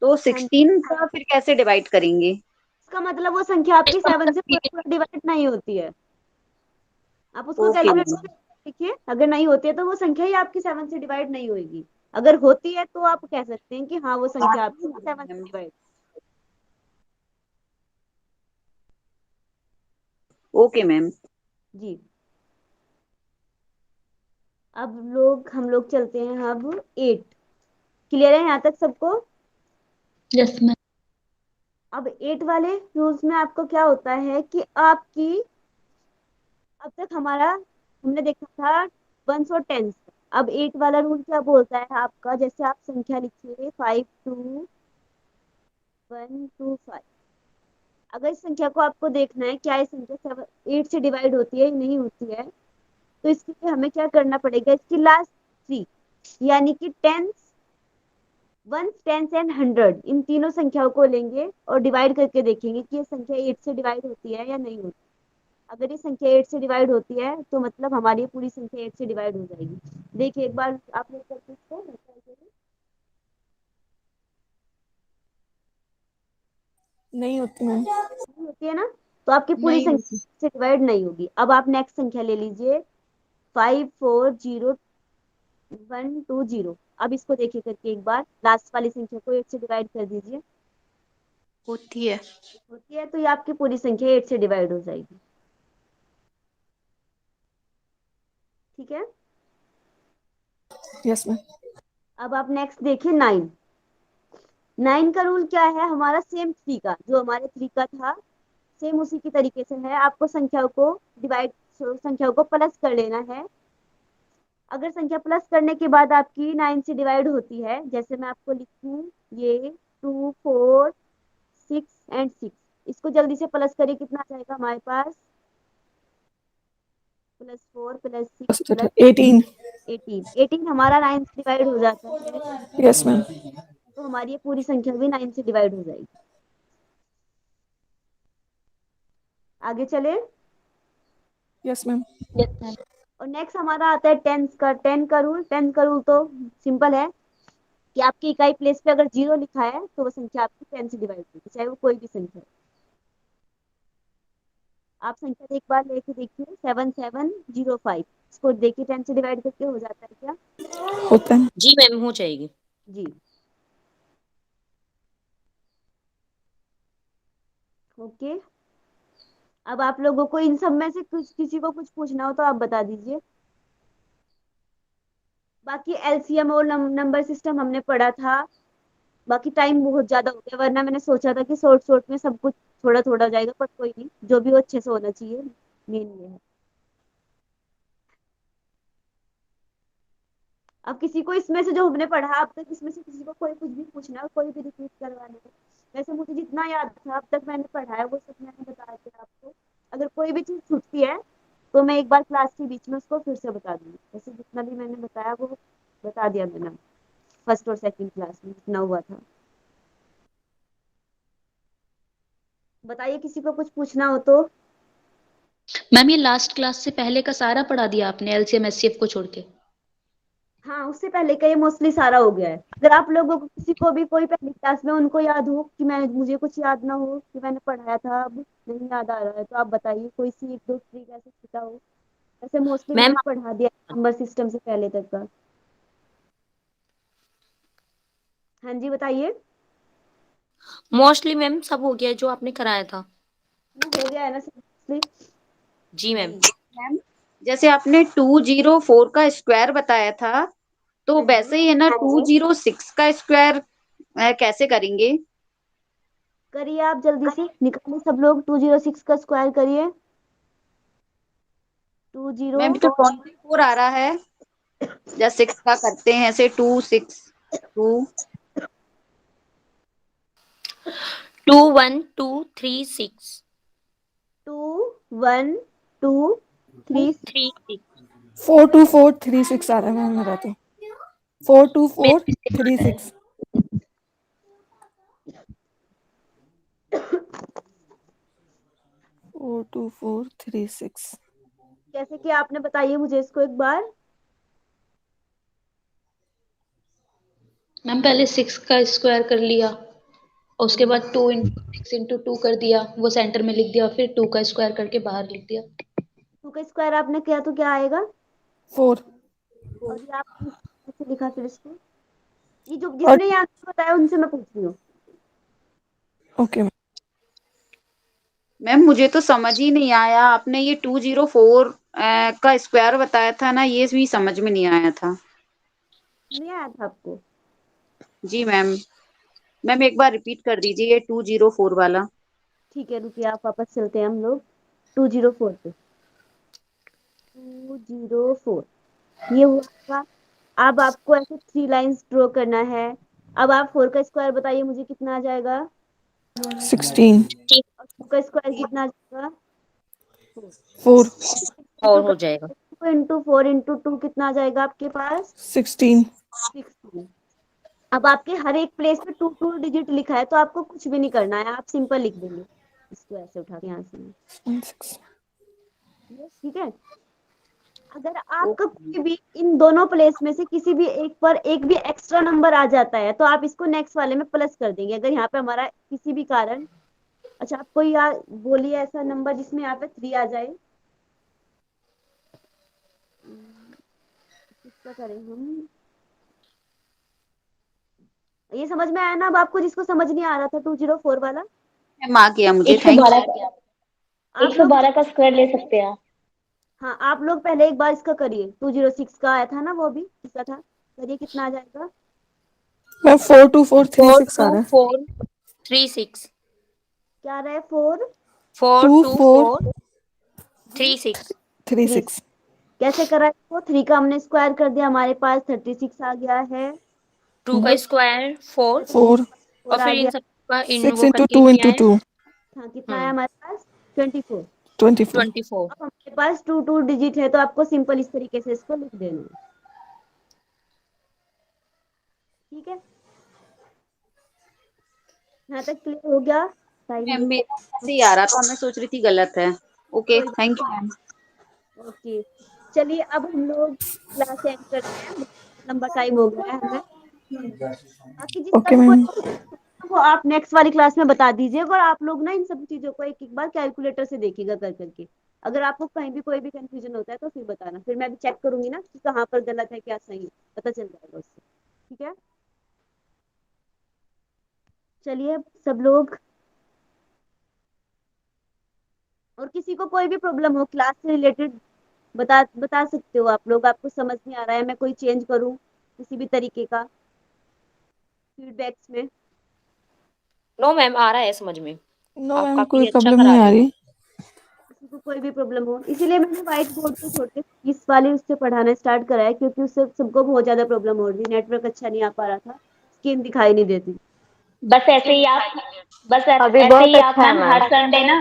तो हाँ, 16 का फिर कैसे डिवाइड करेंगे? इसका मतलब वो संख्या आपकी 7 से पूरा पूरा डिवाइड नहीं होती है, आप उसको ओके कैलकुलेट मैम। देखिए, अगर नहीं होती है तो वो संख्या ही आपकी 7 से डिवाइड नहीं होगी, अगर होती है तो आप कह सकते हैं कि हाँ वो संख्या आपकी 7 से डिवाइड। Okay ma'am. जी, अब हम लोग चलते हैं अब 8। क्लियर है यहाँ तक सबको? Yes ma'am. अब 8 वाले रूल्स में आपको क्या होता है कि आपकी अब तक हमारा हमने देखा था वंस और टेंस, अब 8 वाला रूल क्या बोलता है आपका, जैसे आप संख्या लिखिए 5215, अगर इस संख्या को आपको देखना है क्या ये संख्या 8 से डिवाइड होती है या नहीं होती है, तो इसके लिए हमें क्या करना पड़ेगा, इसकी लास्ट 3 यानी कि टेंस, वंस, टेंस एंड 100, इन तीनों संख्याओं को लेंगे और डिवाइड करके देखेंगे कि ये संख्या 8 से डिवाइड होती है या नहीं होती। अगर ये संख्या 8 से डिवाइड होती है तो मतलब हमारी ये पूरी संख्या 8 से डिवाइड हो जाएगी। देखिए एक बार आप लोग करके इसको try करिए। नहीं होती मैम। नहीं होती है ना, तो आपकी पूरी नहीं संख्या होती। 8 से डिवाइड नहीं होगी। अब आप नेक्स्ट संख्या ले लीजिए 540120, अब इसको देखिए करके एक बार, लास्ट वाली संख्या को 8 से डिवाइड कर दीजिए। होती है। होती है, तो ये आपकी पूरी संख्या 8 से डिवाइड हो जाएगी। ठीक है, यस मैम। अब आप नेक्स्ट देखिए 9। 9 का रूल क्या है हमारा, सेम 3 का, जो हमारे 3 का था सेम उसी की तरीके से है, आपको संख्याओं को डिवाइड, संख्याओं को प्लस कर लेना है। अगर संख्या प्लस करने के बाद आपकी 9 से डिवाइड होती है, जैसे मैं आपको लिखूं ये 2 4 6 एंड 6, इसको जल्दी से प्लस करिए, कितना आ जाएगा हमारे पास, +4 +6 18। 18, 18 हमारा 9 से डिवाइड हो जाता है, यस मैम। तो हमारी ये पूरी संख्या भी 9 से डिवाइड हो जाएगी। आगे चले, यस मैम। Yes ma'am. और नेक्स्ट हमारा आता है 10 का। 10 का रूल, 10 का रूल तो सिंपल है कि आपकी इकाई प्लेस पे अगर 0 लिखा है तो वो संख्या आपकी 10 से डिवाइड होगी, चाहे वो कोई भी संख्या हो। आप संख्या एक बार लेके देखिए 7705, इसको देखिए 10 से डिवाइड करके हो जाता है क्या? होता है। जी मैम, हो जाएगी। जी, ओके। अब आप लोगों को इन सब में से कुछ किसी को कुछ पूछना हो तो आप बता दीजिए। बाकी एलसीएम और नंबर सिस्टम हमने पढ़ा था, बाकी टाइम बहुत ज्यादा हो गया, वरना मैंने सोचा था कि शॉर्ट शॉर्ट में सब कुछ थोड़ा थोड़ा जाएगा, पर कोई नहीं, जो भी हो अच्छे से होना चाहिए, मेन ये है। अब किसी को इसमें से जो हमने पढ़ा अब तक, इसमें से किसी को कोई कुछ भी पूछना हो, कोई भी रिपीट करवाना है, वैसे मुझे जितना याद था अब तक मैंने पढ़ा है वो सब मैंने बता दिया आपको। अगर कोई भी चीज छूटती है तो मैं एक बार क्लास के बीच में उसको फिर से बता दूंगी। वैसे जितना भी मैंने बताया वो बता दिया मैंने फर्स्ट और सेकंड क्लास में जितना हुआ था। बताइए किसी को कुछ पूछना हो तो। मैम ये लास्ट क्लास से पहले का सारा पढ़ा दिया आपने, एलसीएम एचसीएफ को छोड़ के? हाँ, उससे पहले का ये मोस्टली सारा हो गया है। अगर आप लोगों को किसी को भी कोई पहली क्लास में उनको याद हो कि मैं मुझे कुछ याद ना हो कि मैंने पढ़ाया था अब नहीं याद आ रहा है, तो आप बताइए कोई सी एक दो ट्रिक ऐसे छुटा हो। ऐसे मोस्टली मैम मैंने पढ़ा दिया नंबर सिस्टम से पहले तक का। हाँ जी बताइए। मोस्टली मैम सब हो गया जो आपने कराया था। वो हो गया है ना सब? जी मैम। मैम जैसे आपने 204 का स्क्वायर बताया था, तो वैसे ही है ना 206 का स्क्वायर कैसे करेंगे? करिए आप जल्दी से, निकालिए सब लोग 206 का स्क्वायर करिए। 20 मैम तो 24 आ रहा है, जैसे 6 का करते हैं ऐसे 2 6 2 21236 21236 42436 आ रहा है मैम मेरा तो। 42436। 42436। कैसे किया आपने बताइए मुझे इसको एक बार। मैम पहले 6 का स्क्वायर कर लिया और उसके बाद 2 इंटू 6 इंटू 2 कर दिया, वो सेंटर में लिख दिया, फिर 2 का स्क्वायर करके बाहर लिख दिया। 2 का स्क्वायर आपने किया तो क्या आएगा? 4। और ये आपने कैसे लिखा फिर इसको? ये जो और जिसने ये आंसर बताया उनसे मैं पूछ रही हूँ। ओके मैम मुझे तो समझ ही नहीं आया, आपने ये 204 का स्क्वायर बताया था ना, ये भी समझ में नहीं आया था। नहीं आया था आपको? जी मैम। मैम एक बार रिपीट कर दीजिए ये 204 वाला। ठीक है रुकिए, आप वापस चलते हैं हम लोग 204 पे। 204 ये हुआ आपका। अब आपको ऐसे 3 लाइंस ड्रॉ करना है। अब आप 4 का स्क्वायर बताइए मुझे कितना आ जाएगा? 16। और 2 का स्क्वायर कितना आ जाएगा? 4। और हो जाएगा। 2 इंटू 4 इंटू 2 कितना आ जाएगा आपके पास? 16। 16। अब आपके हर एक प्लेस पे 2 डिजिट लिखा है तो आपको कुछ भी नहीं करना है, आप सिंपल लिख देंगे इसको ऐसे उठा के यहाँ से। ठीक है। अगर आपका कोई भी इन दोनों प्लेस में से किसी भी एक पर एक भी एक्स्ट्रा नंबर आ जाता है तो आप इसको नेक्स्ट वाले में प्लस कर देंगे। अगर यहाँ पे हमारा किसी भी कारण, अच्छा आप कोई बोलिए ऐसा नंबर जिसमें यहाँ पे 3 आ जाए। किसका करें हम? ये समझ में आया ना अब आपको, जिसको समझ नहीं आ रहा था 204 वाला? मैम आ गया मुझे, थैंक यू। 112 का स्क्वायर ले सकते हैं आप। हाँ आप लोग पहले एक बार इसका करिए। 206 का आया था ना, वो भी इसका था। करिए कितना आ जाएगा? मैम 42436 आ रहा है। 42436। क्या आ रहा है? 42436। 36। कैसे करा इसको? 3 का हमने स्क्वायर कर दिया, हमारे पास 36 आ गया है। 2 का स्क्वायर 4 4। और आ फिर इन गया। सबका इन 6 वो इंटू करके 2 किया इंटू है। 2। हाँ कितना आया हमारे पास? 24। 24। 24। अब हमारे पास 2 डिजिट है तो आपको सिंपल इस तरीके से इसको लिख देना है। ठीक है, यहाँ तक क्लियर हो गया? मैम मेरा ऐसे ही आ रहा था, मैं सोच रही थी गलत है। ओके कोई थैंक यू मैम। ओके, चलिए अब हम लोग क्लास एंड करते हैं, लंबा टाइम हो गया है हमें। बाकी जिसका ओके भी मैम। कोई वो आप नेक्स्ट वाली क्लास में बता दीजिएगा। और आप लोग ना इन सब चीजों को एक एक बार कैलकुलेटर से देखिएगा कर करके। अगर आपको कहीं भी कोई भी कंफ्यूजन होता है तो फिर बताना, फिर मैं भी चेक करूंगी ना कि कहाँ पर गलत है क्या सही है, पता चल जाएगा उससे। ठीक है, चलिए अब सब लोग, और किसी को कोई भी प्रॉब्लम हो क्लास से रिलेटेड बता बता सकते हो आप लोग। आपको समझ नहीं आ रहा है, मैं कोई चेंज करूँ किसी भी तरीके का फीडबैक्स में? नो मैम आ रहा है समझ में। नो आप मैम कोई काफी अच्छा प्रॉब्लम करा नहीं आ रहे हो। रही। किसी को कोई भी प्रॉब्लम हो, इसीलिए मैंने व्हाइट बोर्ड पे छोड़ के इस वाले उससे पढ़ाना स्टार्ट करा है, क्योंकि उससे सबको बहुत ज्यादा प्रॉब्लम हो रही, नेटवर्क अच्छा नहीं आ पा रहा था, स्क्रीन दिखाई नहीं देती। बस ऐसे ही आप अभी ऐसे बहुत ही आप अच्छा है मैम मैम। हर संडे ना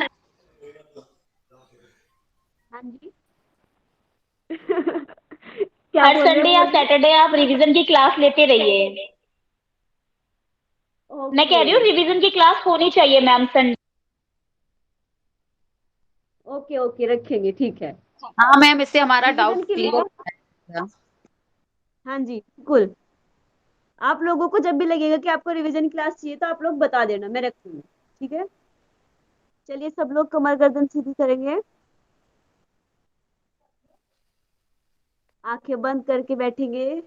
हाँ जी क्या हर बोल रहे संडे हो, या बोलिए। सैटरडे आप रिवीजन की क्लास लेते रहिए। मैं कह ओके रही हूँ रिवीजन की क्लास होनी चाहिए मैम संडे। ओके ओके, रखेंगे, ठीक है। हाँ मैम, इससे हमारा डाउट रिवीजन के लिए क्लियर ना, हो जाएगा। हाँ जी बिल्कुल। आप लोगों को जब भी लगेगा कि आपको रिवीजन क्लास चाहिए तो आप लोग बता देना, मैं रखूंगी, ठीक है। चलिए सब लोग कमर गर्दन सीधी करेंगे, आंखें बंद करके बैठेंगे।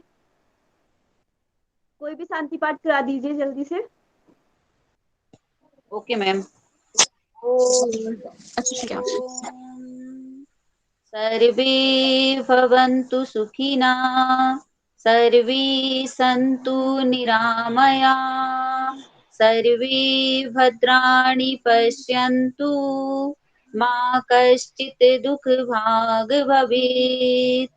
कोई भी शांति पाठ करा दीजिए जल्दी से। Okay ma'am. अच्छा क्या, सर्वे भवन्तु सुखिना, सर्वे सन्तु निरामया, सर्वे भद्राणि पश्यन्तु, मा कश्चित् दुःखभाग् भवेत्।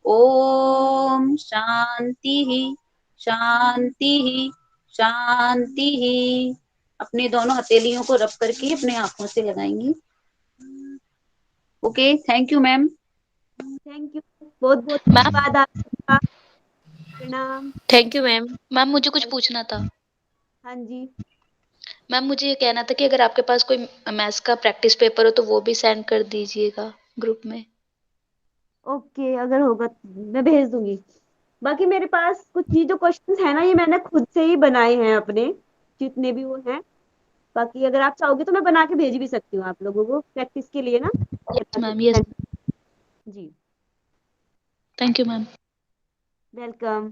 ओम शांति शांति शांति। अपने दोनों हथेलियों को रब करके अपने आंखों से लगाएंगी। Okay, thank you ma'am. Thank you, बहुत बहुत मैम धन्यवाद आप सबका। प्रणाम। Thank you ma'am. मैम मुझे कुछ पूछना था। हाँ जी। मैम मुझे ये कहना था कि अगर आपके पास कोई मैथ्स का प्रैक्टिस पेपर हो तो वो भी सेंड कर दीजिएगा ग्रुप में। ओके, अगर होगा तो मैं भेज दूंगी। बाकी मेरे पास कुछ ये जो क्वेश्चंस है ना, ये मैंने खुद से ही बनाए हैं अपने, जितने भी वो हैं। बाकी अगर आप चाहोगे तो मैं बना के भेज भी सकती हूँ आप लोगों को प्रैक्टिस के लिए ना, यस बना के मैम, यस। send- जी। Thank you ma'am. वेलकम।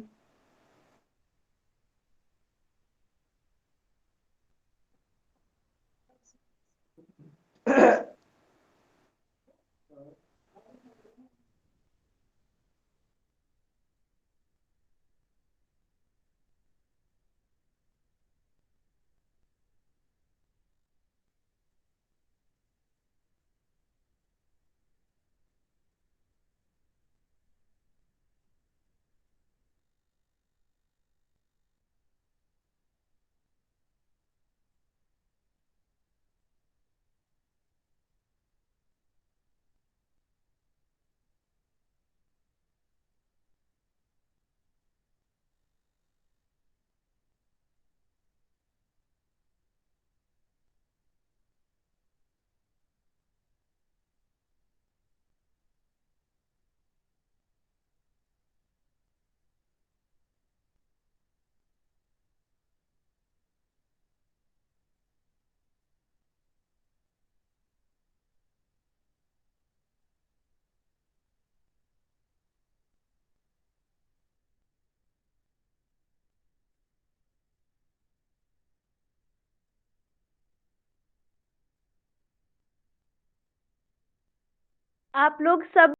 आप लोग सब